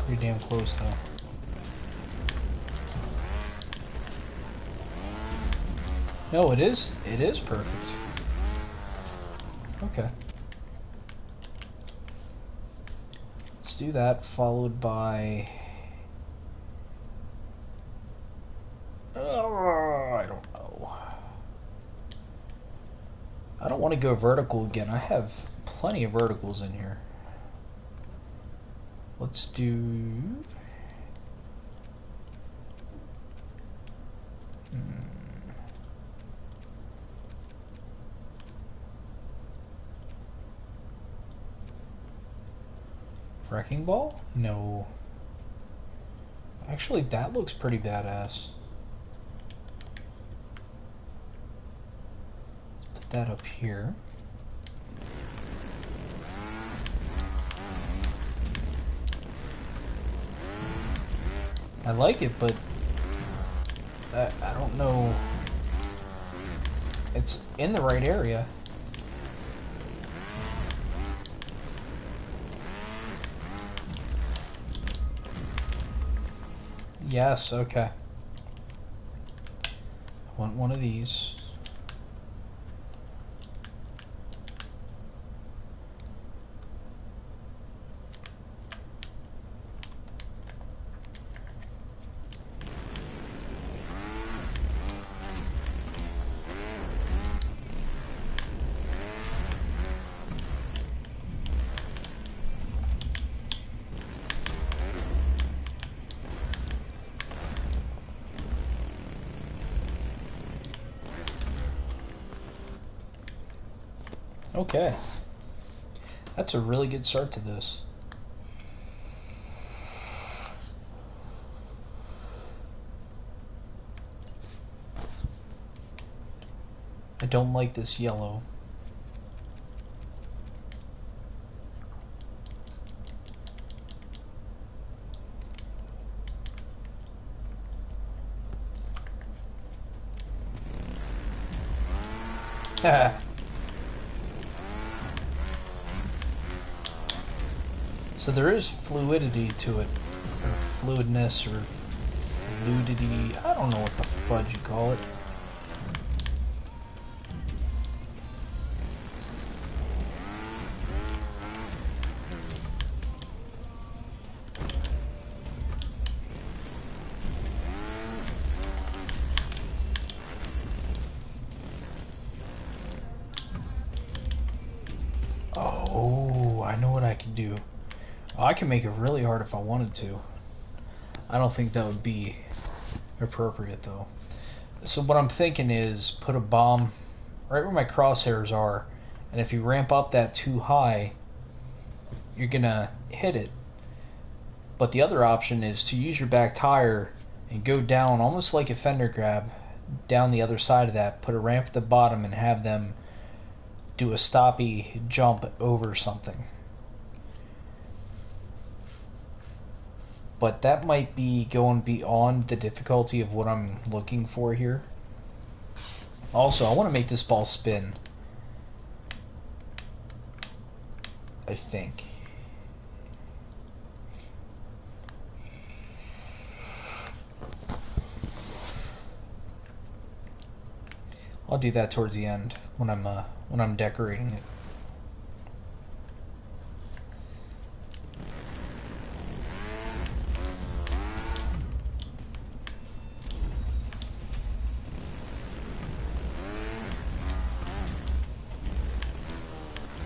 Pretty damn close, though. No, it is. It is perfect. Okay. Let's do that, followed by... I don't know. I don't want to go vertical again. I have plenty of verticals in here. Let's do... Wrecking ball? No. Actually, that looks pretty badass. Put that up here. I like it, but I don't know. It's in the right area. Yes, okay. I want one of these. Okay. That's a really good start to this. I don't like this yellow. Ah. So there is fluidity to it, or fluidness, or fluidity. I don't know what the fudge you call it. Oh, I know what I can do. I can make it really hard if I wanted to. I don't think that would be appropriate though. So what I'm thinking is put a bomb right where my crosshairs are, and if you ramp up that too high, you're gonna hit it. But the other option is to use your back tire and go down almost like a fender grab down the other side of that, put a ramp at the bottom and have them do a stoppy jump over something. but that might be going beyond the difficulty of what I'm looking for here. Also, I want to make this ball spin. I think. I'll do that towards the end when I'm decorating it.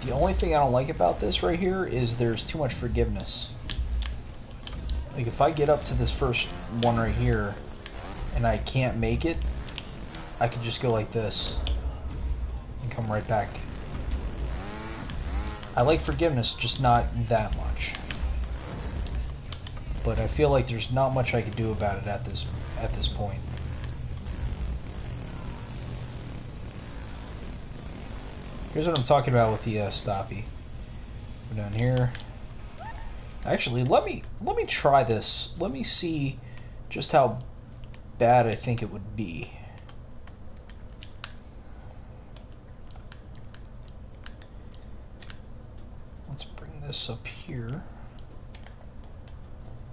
The only thing I don't like about this right here is there's too much forgiveness. Like if I get up to this first one right here and I can't make it, I could just go like this and come right back. I like forgiveness, just not that much. But I feel like there's not much I could do about it at this point. Here's what I'm talking about with the stoppy. Go down here. Actually, let me try this. Let me see just how bad I think it would be. Let's bring this up here.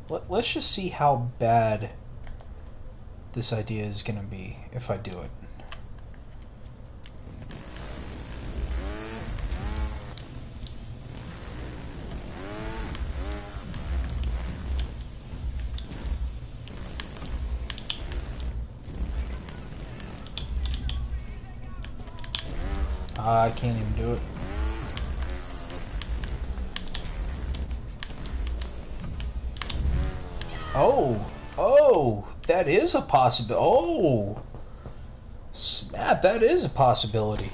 Let's just see how bad this idea is going to be if I do it. I can't even do it. Oh, that is a possibility. Oh, snap, that is a possibility.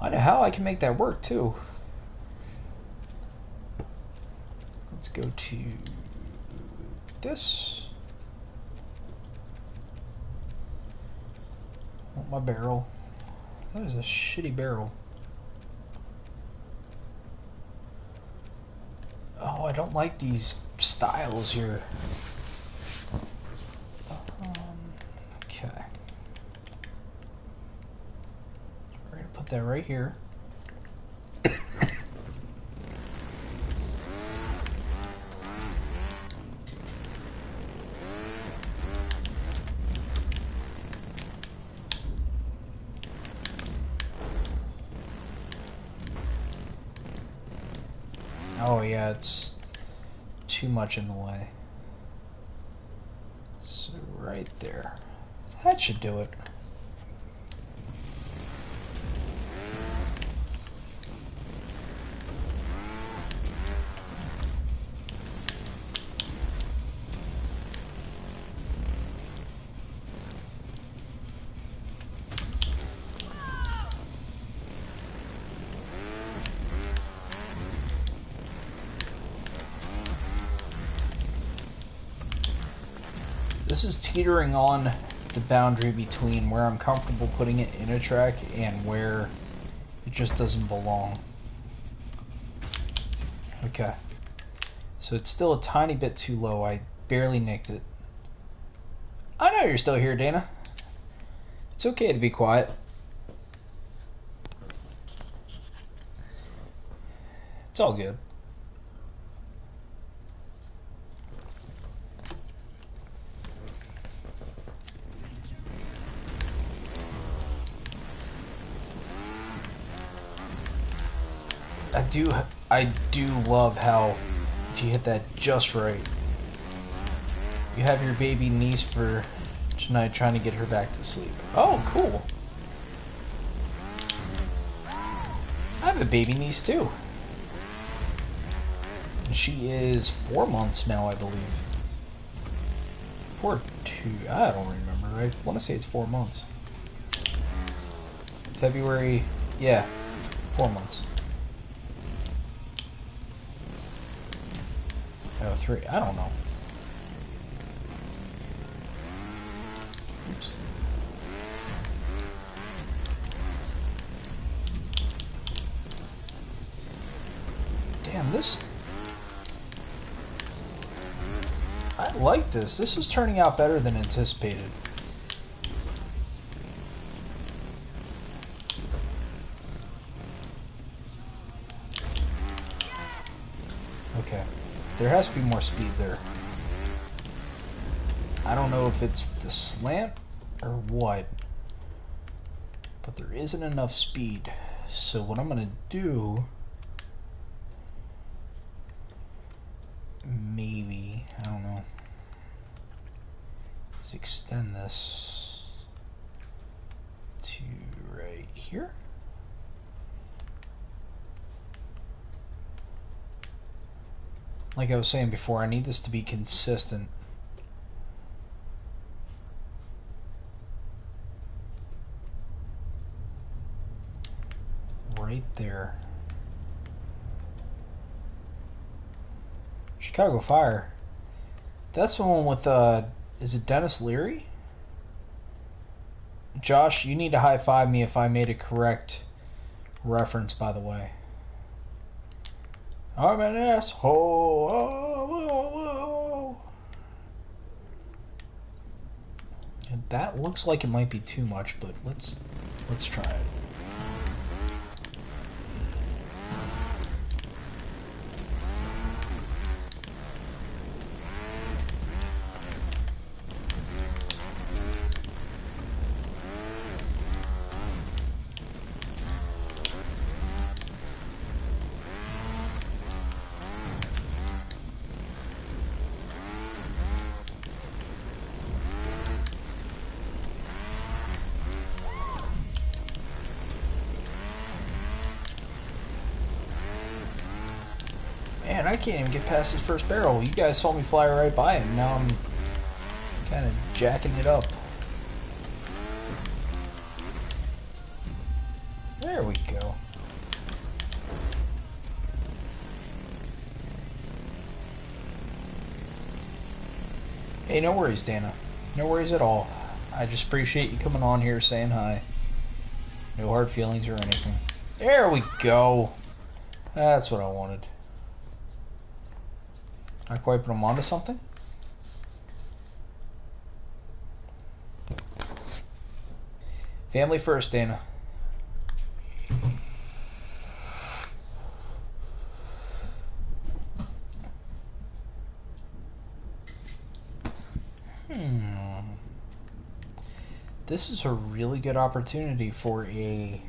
I know how I can make that work too. Let's go to this. My barrel. That is a shitty barrel. Oh, I don't like these styles here. Okay. We're gonna put that right here. Oh yeah, it's too much in the way. So right there. That should do it. This is teetering on the boundary between where I'm comfortable putting it in a track and where it just doesn't belong. Okay. So it's still a tiny bit too low. I barely nicked it. I know you're still here, Dana. It's okay to be quiet. It's all good. I do love how if you hit that just right, you have your baby niece for tonight trying to get her back to sleep. Oh, cool. I have a baby niece too. And she is 4 months now, I believe. 4 2, I don't remember. I want to say it's 4 months. February, yeah, 4 months. Oh, 3, I don't know. Oops. And this... I like this. This is turning out better than anticipated. Okay. There has to be more speed there. I don't know if it's the slant or what, but there isn't enough speed. So what I'm going to do, maybe, I don't know, is extend this to right here. Like I was saying before, I need this to be consistent. Right there. Chicago Fire. That's the one with, is it Dennis Leary? Josh, you need to high-five me if I made a correct reference, by the way. I'm an asshole. Oh, whoa, whoa. And that looks like it might be too much, but let's try it. Man, I can't even get past his first barrel. You guys saw me fly right by him. Now I'm kind of jacking it up. There we go. Hey, no worries, Dana. No worries at all. I just appreciate you coming on here saying hi. No hard feelings or anything. There we go. That's what I wanted. Not quite put them onto something? Family first, Dana. This is a really good opportunity for a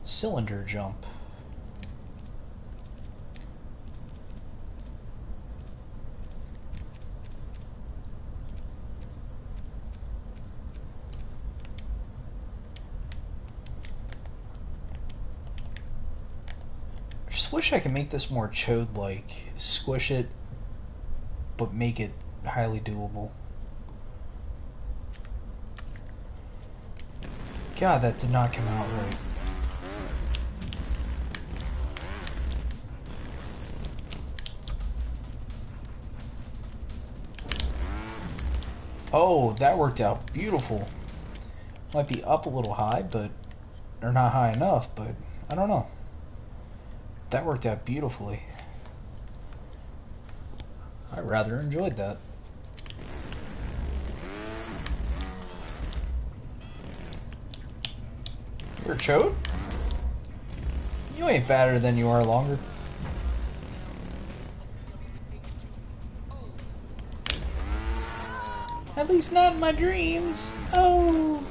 cylinder jump. I just wish I could make this more chode-like. Squish it, but make it highly doable. God, that did not come out right. Oh, that worked out beautiful. Might be up a little high, but... or not high enough, but... I don't know. That worked out beautifully. I rather enjoyed that. You're a chode? You ain't fatter than you are longer. At least not in my dreams. Oh.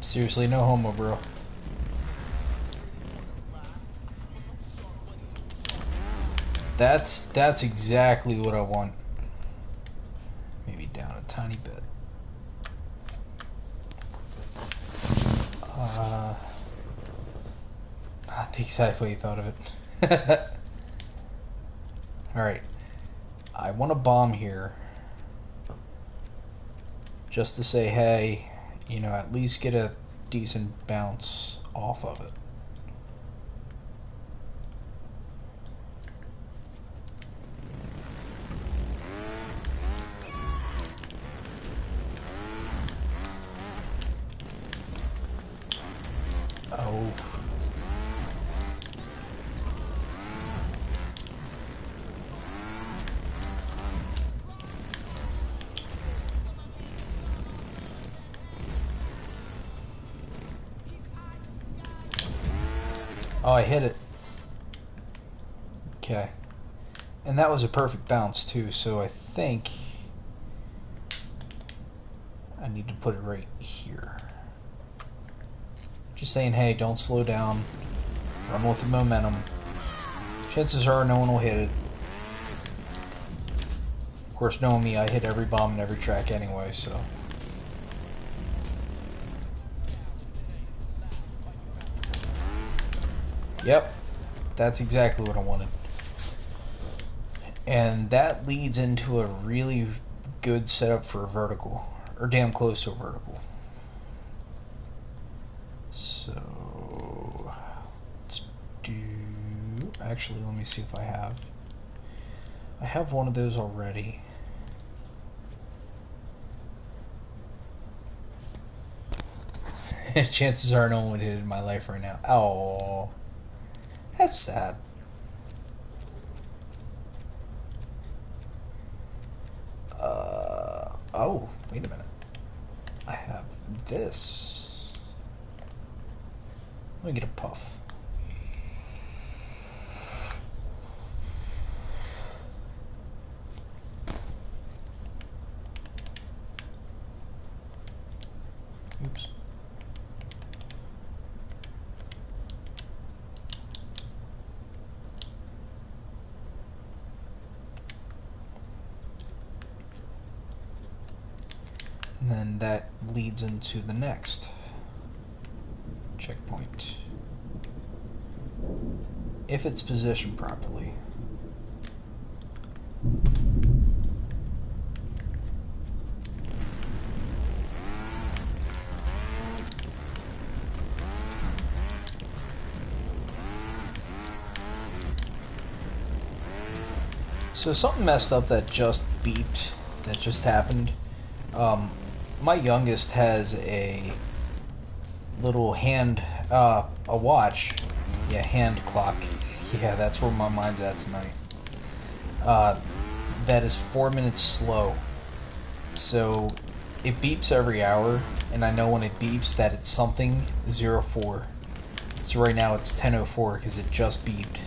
Seriously, no homo, bro. That's exactly what I want. Maybe down a tiny bit. Not the exact way you thought of it. Alright. I want to bomb here. Just to say, hey, you know, at least get a decent bounce off of it. Oh. Oh, I hit it. Okay. And that was a perfect bounce too, so I think I need to put it right here. Just saying, hey, don't slow down. Run with the momentum. Chances are no one will hit it. Of course, knowing me, I hit every bomb in every track anyway, so. Yep, that's exactly what I wanted. And that leads into a really good setup for a vertical, or damn close to a vertical. So, let's do, actually, let me see if I have one of those already. Chances are no one would hit it in my life right now. Oh, that's sad. Oh, wait a minute. I have this. Let me get a puff. Oops. And then that leads into the next checkpoint. If it's positioned properly. So something messed up that just beeped, that just happened. My youngest has a little hand, a watch. Yeah, hand clock. Yeah, that's where my mind's at tonight. That is 4 minutes slow. So it beeps every hour, and I know when it beeps that it's something 04. So right now it's 10:04 because it just beeped.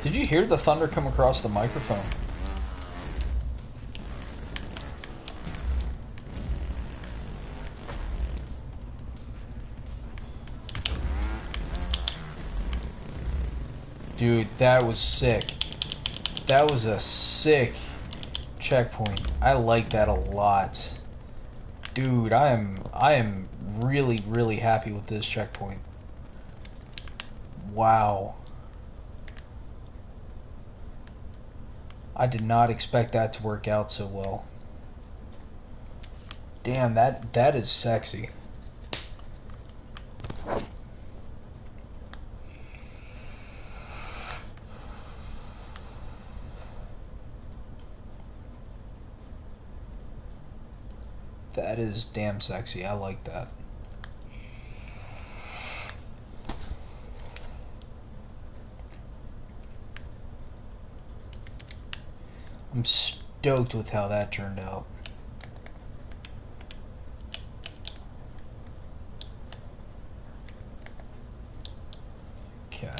Did you hear the thunder come across the microphone? Dude, that was sick. That was a sick checkpoint. I like that a lot. Dude, I am really, really happy with this checkpoint. Wow. I did not expect that to work out so well. Damn, that is sexy. That is damn sexy. I like that. I'm stoked with how that turned out. Okay.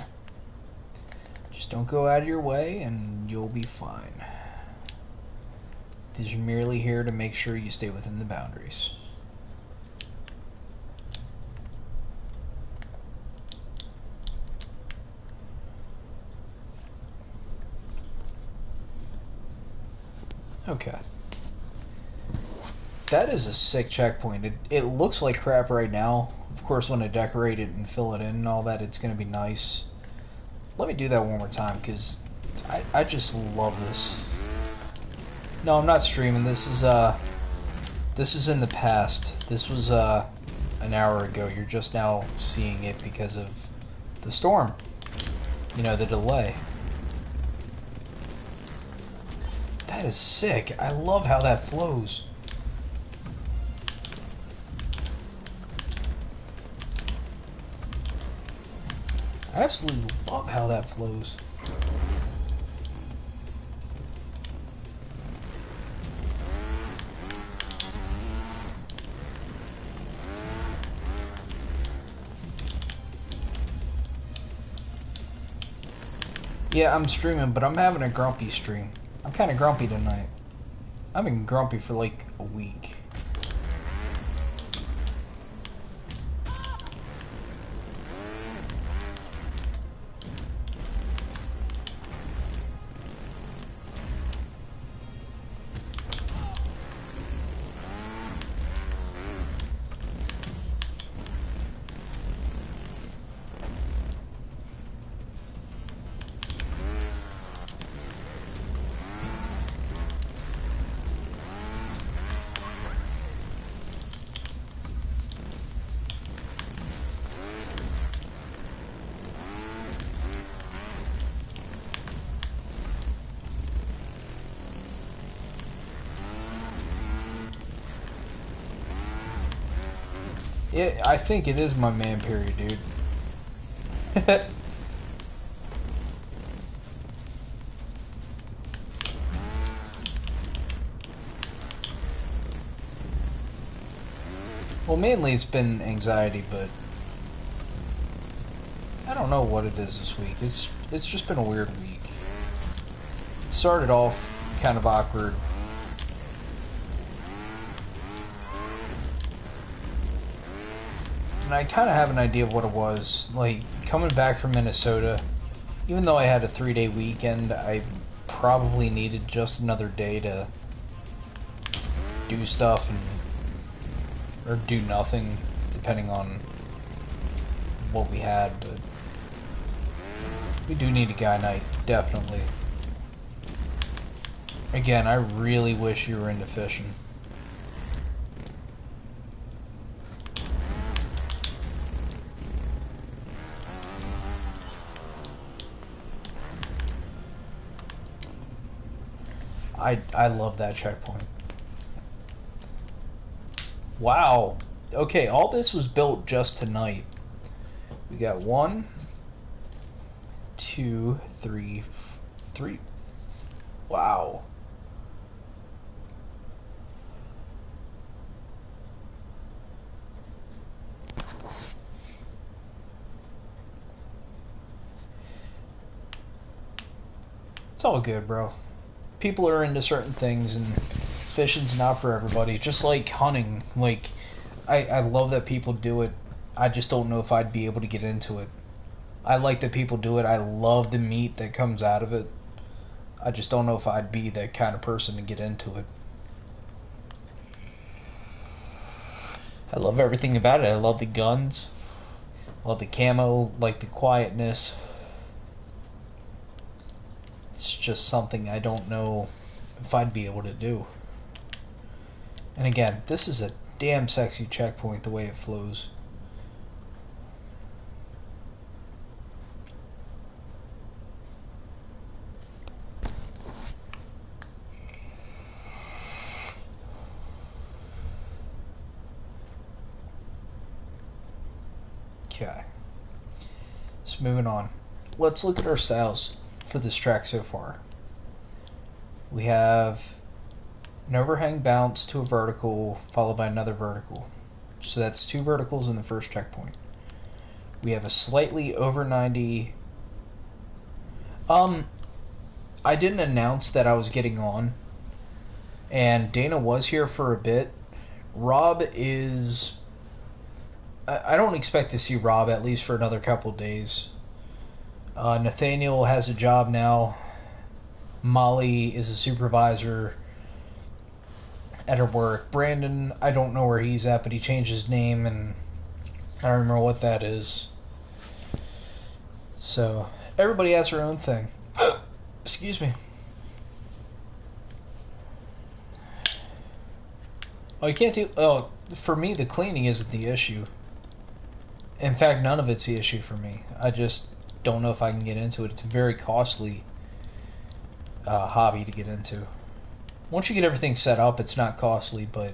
Just don't go out of your way and you'll be fine. These are merely here to make sure you stay within the boundaries. Okay. That is a sick checkpoint. It looks like crap right now. Of course, when I decorate it and fill it in and all that, it's going to be nice. Let me do that one more time, because I just love this. No, I'm not streaming. This is in the past. This was an hour ago. You're just now seeing it because of the storm. You know, the delay. That is sick. I love how that flows. I absolutely love how that flows. Yeah, I'm streaming, but I'm having a grumpy stream. I'm kind of grumpy tonight. I've been grumpy for like a week. Yeah, I think it is my man period, dude. Well, mainly it's been anxiety, but I don't know what it is this week. It's just been a weird week. It started off kind of awkward. And I kind of have an idea of what it was. Like, coming back from Minnesota, even though I had a 3-day weekend, I probably needed just another day to do stuff or do nothing, depending on what we had, but we do need a guy night, definitely. Again, I really wish you were into fishing. I love that checkpoint. Wow. Okay, all this was built just tonight. We got 1, 2, 3. Wow. It's all good, bro. People are into certain things, and fishing's not for everybody. Just like hunting. Like, I love that people do it. I just don't know if I'd be able to get into it. I like that people do it. I love the meat that comes out of it. I just don't know if I'd be that kind of person to get into it. I love everything about it. I love the guns. I love the camo, like the quietness. It's just something I don't know if I'd be able to do. And again, this is a damn sexy checkpoint the way it flows. Okay. So moving on. Let's look at our styles for this track so far. We have an overhang bounce to a vertical followed by another vertical. So that's 2 verticals in the first checkpoint. We have a slightly over 90. I didn't announce that I was getting on, and Dana was here for a bit. Rob is... I don't expect to see Rob at least for another couple days. Nathaniel has a job now. Molly is a supervisor at her work. Brandon, I don't know where he's at, but he changed his name, and I don't remember what that is. So, everybody has their own thing. Excuse me. Oh, you can't do... Oh, for me, the cleaning isn't the issue. In fact, none of it's the issue for me. I just don't know if I can get into it. It's a very costly hobby to get into. Once you get everything set up, it's not costly, but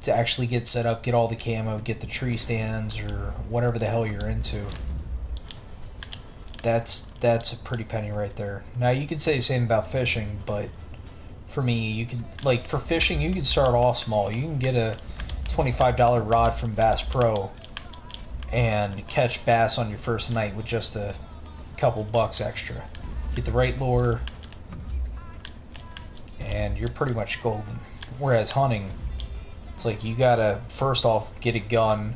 to actually get set up, get all the camo, get the tree stands, or whatever the hell you're into, that's a pretty penny right there. Now, you could say the same about fishing, but for me, you could, like, for fishing, you can start off small. You can get a $25 rod from Bass Pro and catch bass on your first night with just a couple bucks extra. get the right lure, and you're pretty much golden. Whereas hunting, it's like you gotta first off get a gun,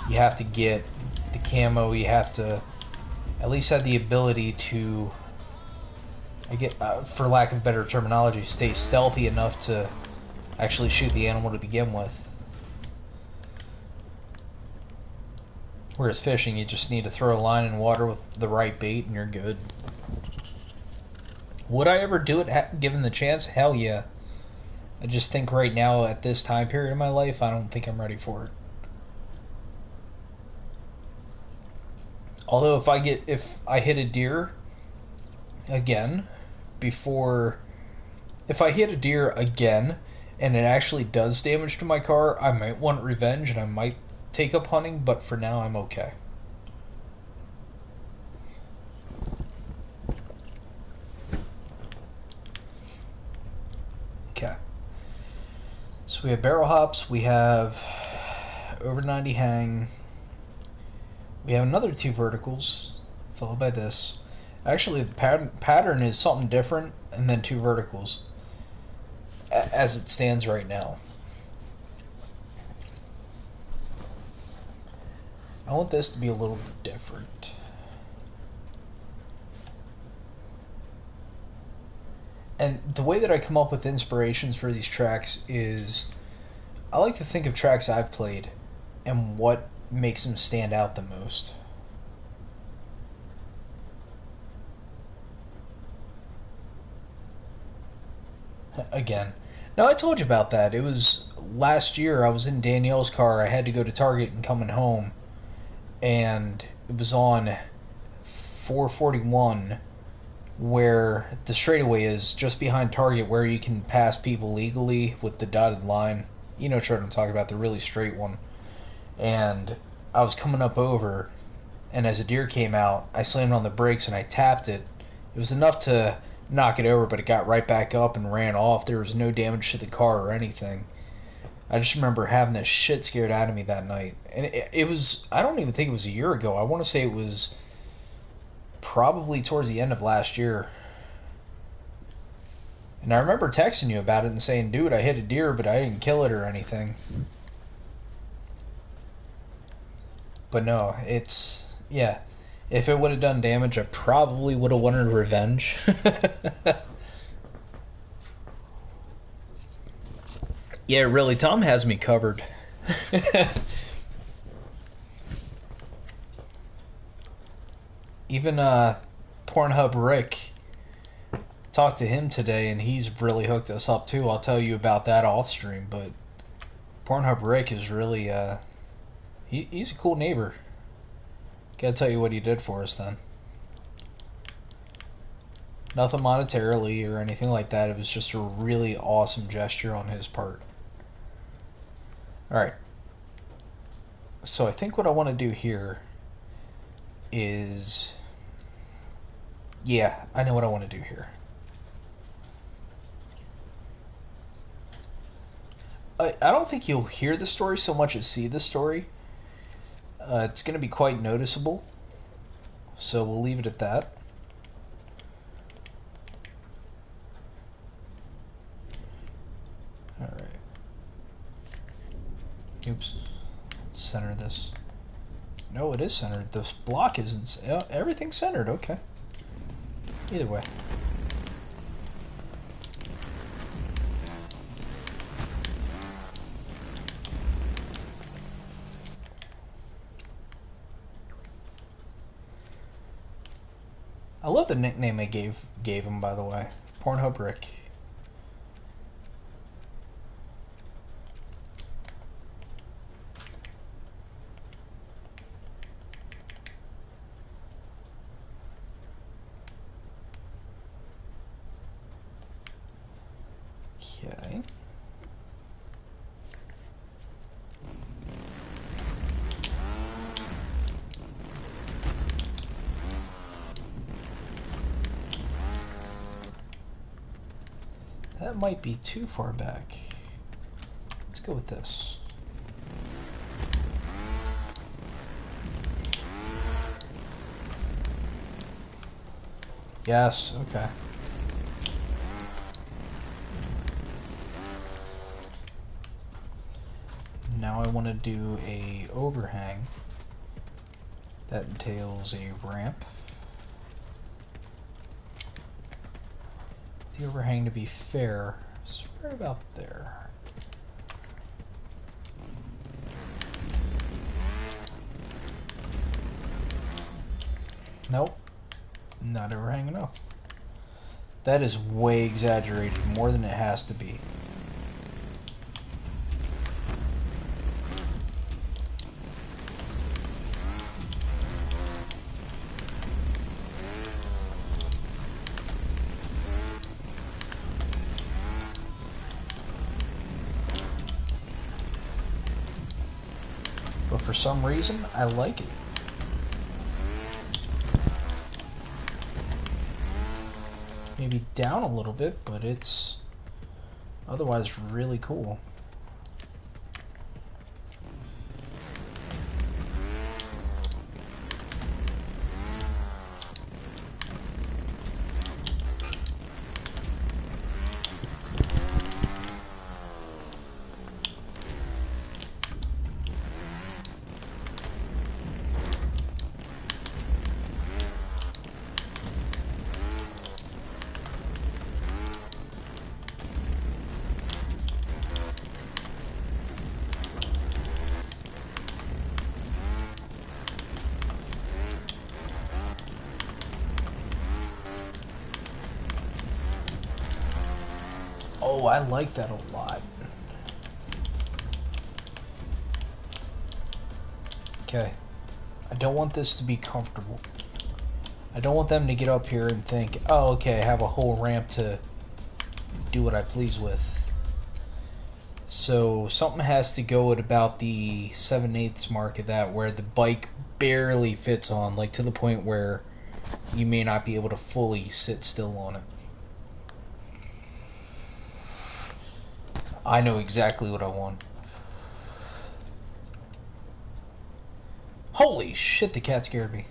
you have to get the camo, you have to at least have the ability to, for lack of better terminology, stay stealthy enough to actually shoot the animal to begin with. Whereas fishing, you just need to throw a line in water with the right bait and you're good. Would I ever do it given the chance? Hell yeah. I just think right now, at this time period of my life, I don't think I'm ready for it. Although if I hit a deer again, if I hit a deer again and it actually does damage to my car, I might want revenge and I might take up hunting, but for now I'm okay. Okay. So we have barrel hops, we have over 90 hang, we have another 2 verticals, followed by this. Actually, the pattern is something different, and then 2 verticals, as it stands right now. I want this to be a little different. And the way that I come up with inspirations for these tracks is I like to think of tracks I've played and what makes them stand out the most. Again. Now, I told you about that. It was last year. I was in Danielle's car. I had to go to Target and coming home. And it was on 441 where the straightaway is, just behind Target, where you can pass people legally with the dotted line. You know what I'm talking about, the really straight one. And I was coming up over, and as a deer came out, I slammed on the brakes and I tapped it. It was enough to knock it over, but it got right back up and ran off. There was no damage to the car or anything. I just remember having the shit scared out of me that night. And it was, I don't even think it was a year ago. I want to say it was probably towards the end of last year. And I remember texting you about it and saying, dude, I hit a deer, but I didn't kill it or anything. But no, it's, yeah. If it would have done damage, I probably would have wanted revenge. Yeah, really, Tom has me covered. Even Pornhub Rick, talked to him today, and he's really hooked us up too. I'll tell you about that off stream, but Pornhub Rick is really, he's a cool neighbor. Gotta tell you what he did for us then. Nothing monetarily or anything like that. It was just a really awesome gesture on his part. Alright. So I think what I want to do here is... Yeah, I know what I want to do here. I don't think you'll hear the story so much as see the story. It's going to be quite noticeable. So we'll leave it at that. Alright. Oops. Let's center this. No, it is centered. This block isn't. Everything's centered. Okay. Either way. I love the nickname they gave him, by the way. Pornhub Rick. Okay. That might be too far back. Let's go with this. Yes, okay. Now I want to do a overhang. That entails a ramp. The overhang, to be fair, is right about there. Nope, not overhang enough. That is way exaggerated, more than it has to be. But for some reason, I like it. Maybe down a little bit, but it's otherwise really cool. Oh, I like that a lot. Okay. I don't want this to be comfortable. I don't want them to get up here and think, oh, okay, I have a whole ramp to do what I please with. So something has to go at about the 7/8 mark of that, where the bike barely fits on, like to the point where you may not be able to fully sit still on it. I know exactly what I want. Holy shit, the cat scared me.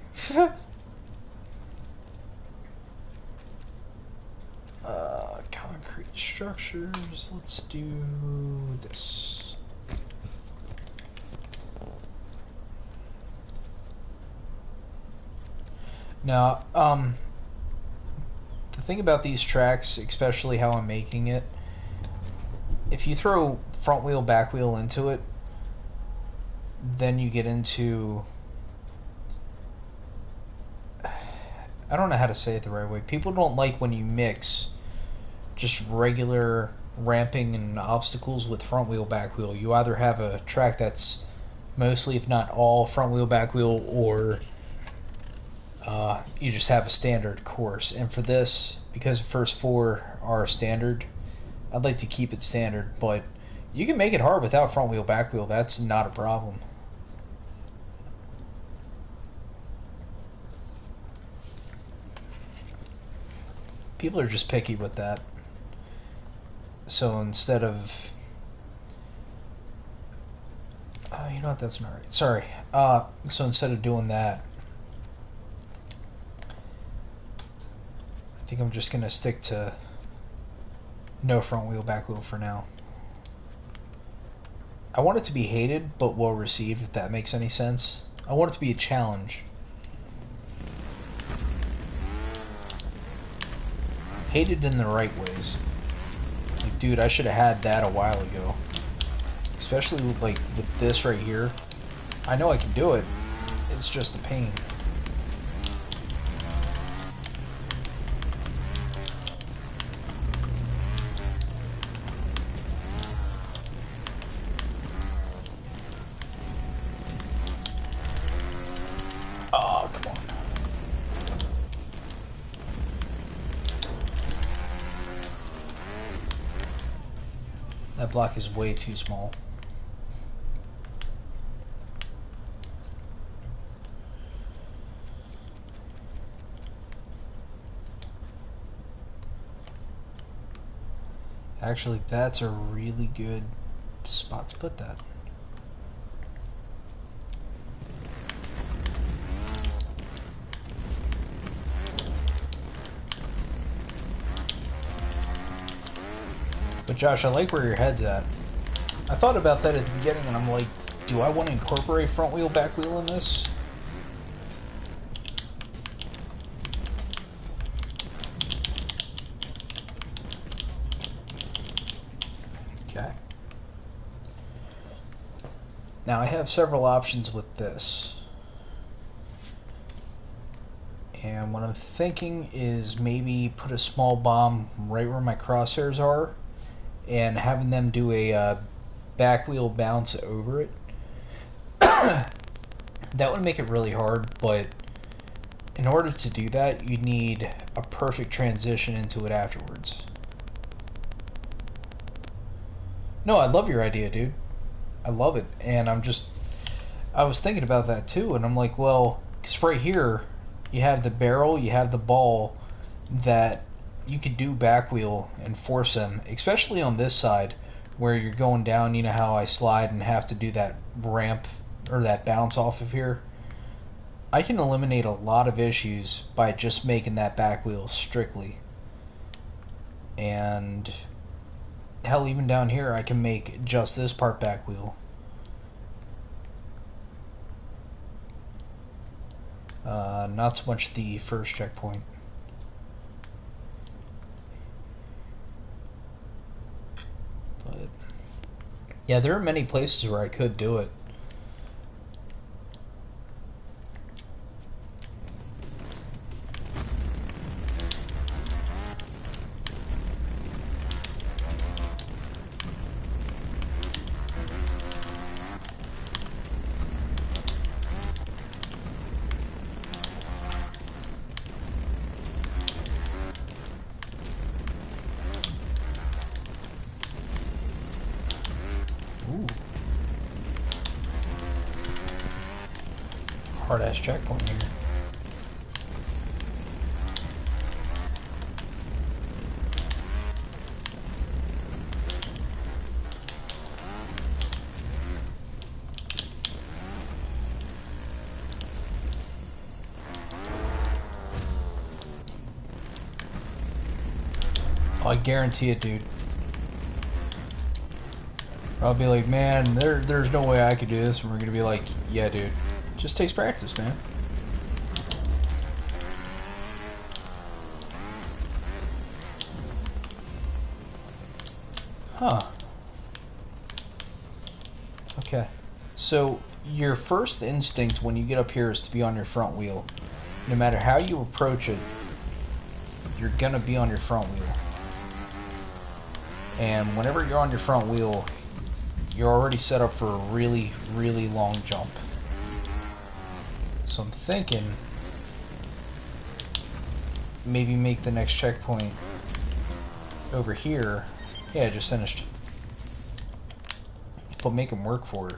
Concrete structures. Let's do this. Now, the thing about these tracks, especially how I'm making it, if you throw front wheel, back wheel into it, then you get into... I don't know how to say it the right way. People don't like when you mix just regular ramping and obstacles with front wheel, back wheel. You either have a track that's mostly, if not all, front wheel, back wheel, or you just have a standard course. And for this, because the first four are standard, I'd like to keep it standard, but you can make it hard without front wheel, back wheel. That's not a problem. People are just picky with that. So instead of... Oh, you know what? That's not right. Sorry. So instead of doing that, I think I'm just going to stick to no front wheel, back wheel for now. I want it to be hated, but well received, if that makes any sense. I want it to be a challenge. Hated in the right ways. Like, dude, I should have had that a while ago. Especially with, like, with this right here. I know I can do it. It's just a pain. Oh, come on. That block is way too small. Actually, that's a really good spot to put that. But Josh, I like where your head's at. I thought about that at the beginning, and I'm like, do I want to incorporate front wheel, back wheel in this? Okay. Now I have several options with this. And what I'm thinking is maybe put a small bomb right where my crosshairs are and having them do a back wheel bounce over it. That would make it really hard, but in order to do that, you need a perfect transition into it afterwards. No, I love your idea, dude. I love it. And I was thinking about that too, and I'm like, well, because right here, you have the barrel, you have the ball that you could do back wheel and force them, especially on this side where you're going down. You know how I slide and have to do that ramp or that bounce off of here? I can eliminate a lot of issues by just making that back wheel strictly. And hell, even down here I can make just this part back wheel. Not so much the first checkpoint. But yeah, there are many places where I could do it. Hard ass checkpoint here. Oh, I guarantee it, dude. I'll be like, man, there's no way I could do this, and we're gonna be like, yeah, dude. Just takes practice, man. Huh. Okay. So, your first instinct when you get up here is to be on your front wheel. No matter how you approach it, you're gonna be on your front wheel. And whenever you're on your front wheel, you're already set up for a really, really long jump. So I'm thinking maybe make the next checkpoint over here. Yeah, I just finished. But make them work for it.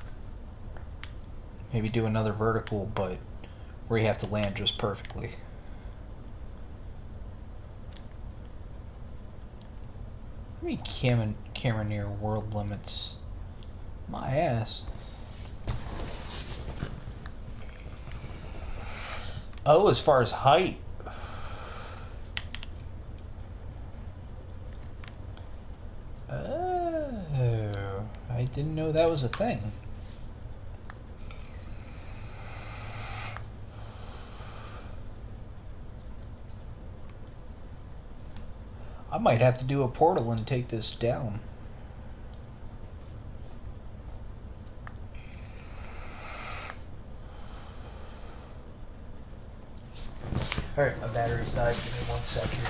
Maybe do another vertical, but where you have to land just perfectly. Let me camera near world limits. My ass. Oh, as far as height. Oh, I didn't know that was a thing. I might have to do a portal and take this down. Alright, my battery's died. Give me 1 second.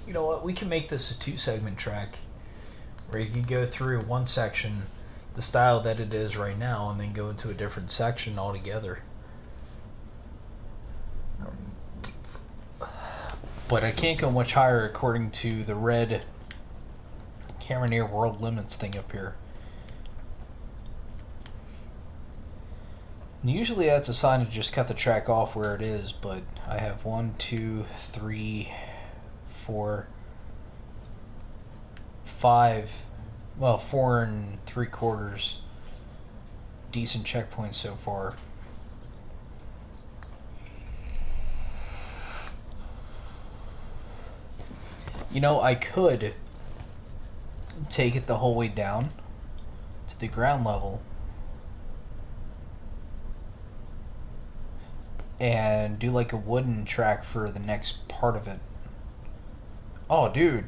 You know what, we can make this a 2-segment track where you can go through one section the style that it is right now and then go into a different section altogether. But I can't go much higher according to the red camera near world limits thing up here. And usually that's a sign to just cut the track off where it is, but I have 1, 2, 3, 4, 5, well, 4 3/4 decent checkpoints so far. You know, I could take it the whole way down to the ground level and do like a wooden track for the next part of it. Oh, dude.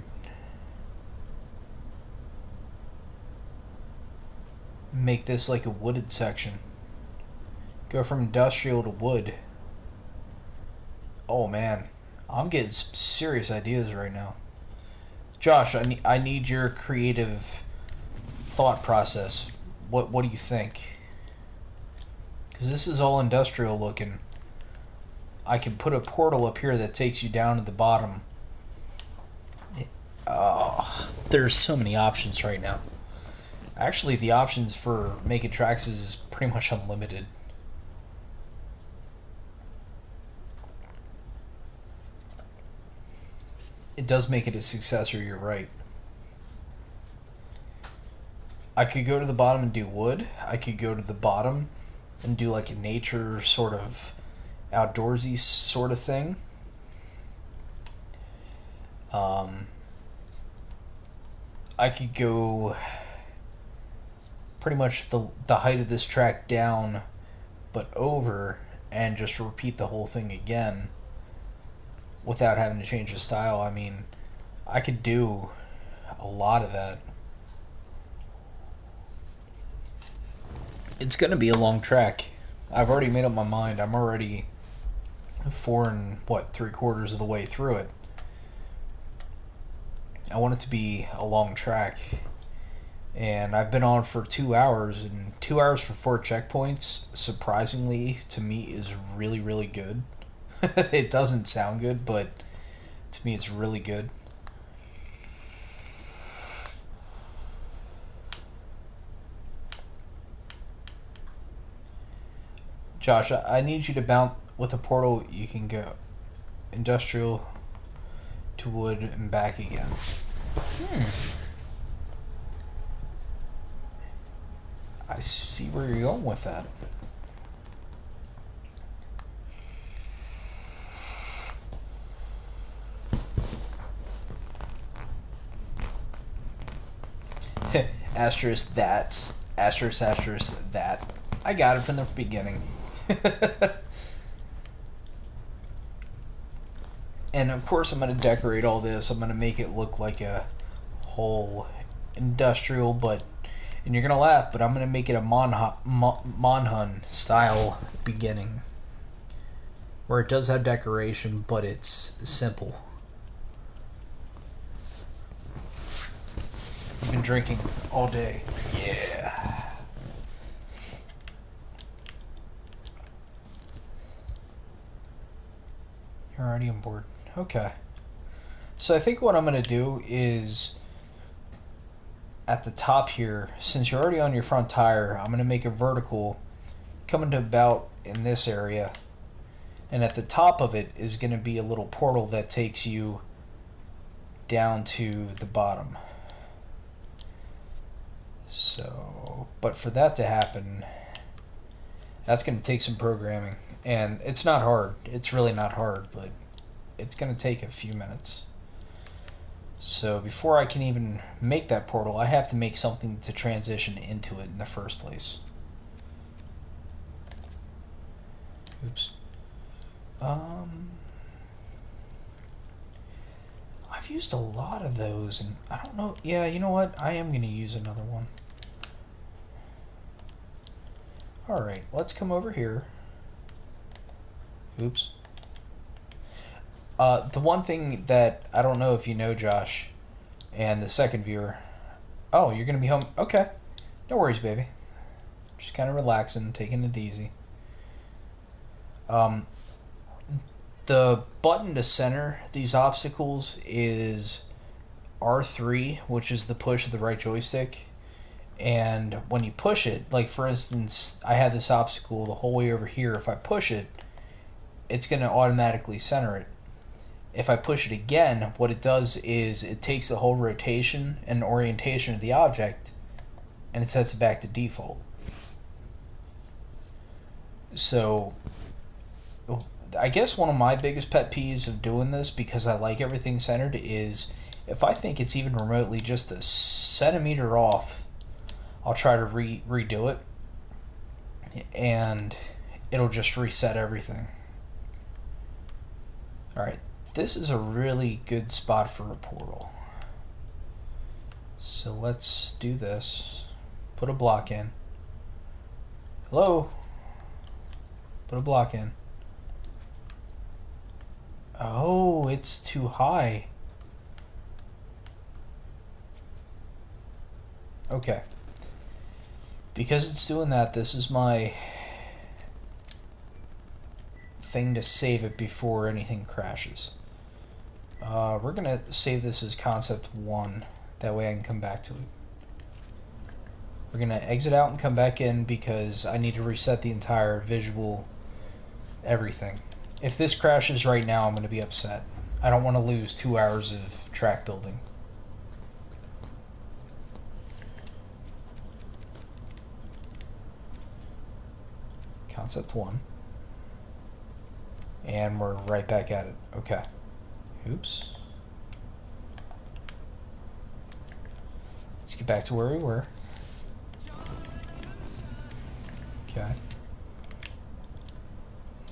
Make this like a wooded section. Go from industrial to wood. Oh man, I'm getting some serious ideas right now. Josh, I need your creative thought process. What do you think? Because this is all industrial looking. I can put a portal up here that takes you down to the bottom. Oh, there's so many options right now. Actually, the options for making tracks is pretty much unlimited. It does make it a successor, you're right. I could go to the bottom and do wood. I could go to the bottom and do like a nature sort of outdoorsy sort of thing. I could go pretty much the height of this track down but over and just repeat the whole thing again without having to change the style. I mean, I could do a lot of that. It's gonna be a long track. I've already made up my mind. I'm already 4 3/4 of the way through it. I want it to be a long track. And I've been on for 2 hours, and 2 hours for 4 checkpoints, surprisingly, to me, is really, really good. It doesn't sound good, but to me, it's really good. Josh, I need you to bounce with a portal. You can go industrial to wood and back again. I see where you're going with that. Asterisk that. Asterisk that. I got it from the beginning. And of course I'm going to decorate all this. I'm going to make it look like a whole industrial, and you're going to laugh, but I'm going to make it a Monhun style beginning. Where it does have decoration, but it's simple. I've been drinking all day. Yeah. You're already on board. Okay. So I think what I'm going to do is at the top here, since you're already on your front tire, I'm going to make a vertical coming to about in this area. And at the top of it is going to be a little portal that takes you down to the bottom. So, but for that to happen, that's going to take some programming. And it's not hard. It's really not hard, but it's going to take a few minutes. So before I can even make that portal, I have to make something to transition into it in the first place. Oops. I've used a lot of those, and I don't know. Yeah, you know what? I am going to use another one. Alright, let's come over here. Oops. The one thing that I don't know if you know, Josh, and the second viewer. Oh, you're going to be home. Okay. No worries, baby. Just kind of relaxing, taking it easy. The the button to center these obstacles is R3, which is the push of the right joystick. And when you push it, like for instance, I had this obstacle the whole way over here. If I push it, it's going to automatically center it. If I push it again, what it does is it takes the whole rotation and orientation of the object and it sets it back to default. So I guess one of my biggest pet peeves of doing this, because I like everything centered, is if I think it's even remotely just a centimeter off, I'll try to redo it and it'll just reset everything. Alright, this is a really good spot for a portal. So let's do this. Put a block in. Hello? Put a block in. Oh, it's too high. Okay. Because it's doing that, this is my thing to save it before anything crashes. We're gonna save this as concept 1. That way I can come back to it. We're gonna exit out and come back in because I need to reset the entire visual everything. If this crashes right now, I'm gonna be upset. I don't want to lose 2 hours of track building. Concept 1. And we're right back at it. Okay. Oops. Let's get back to where we were. Okay.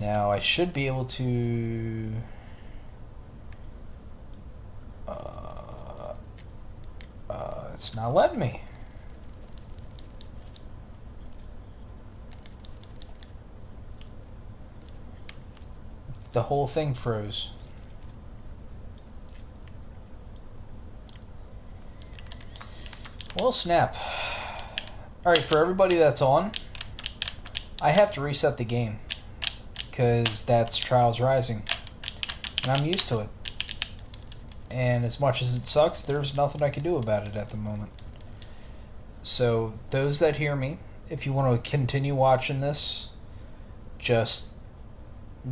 Now I should be able to... it's not letting me. The whole thing froze. Well, snap. Alright, for everybody that's on, I have to reset the game because that's Trials Rising and I'm used to it, and as much as it sucks, there's nothing I can do about it at the moment. So those that hear me, if you want to continue watching this, just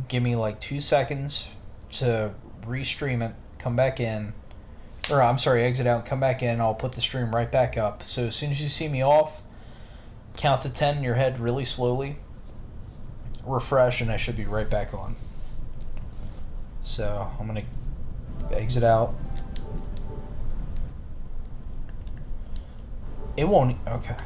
give me like 2 seconds to restream it, come back in, or I'm sorry, exit out and come back in. I'll put the stream right back up. So as soon as you see me off, count to 10 in your head really slowly, refresh, and I should be right back on. So I'm gonna exit out. It won't, okay.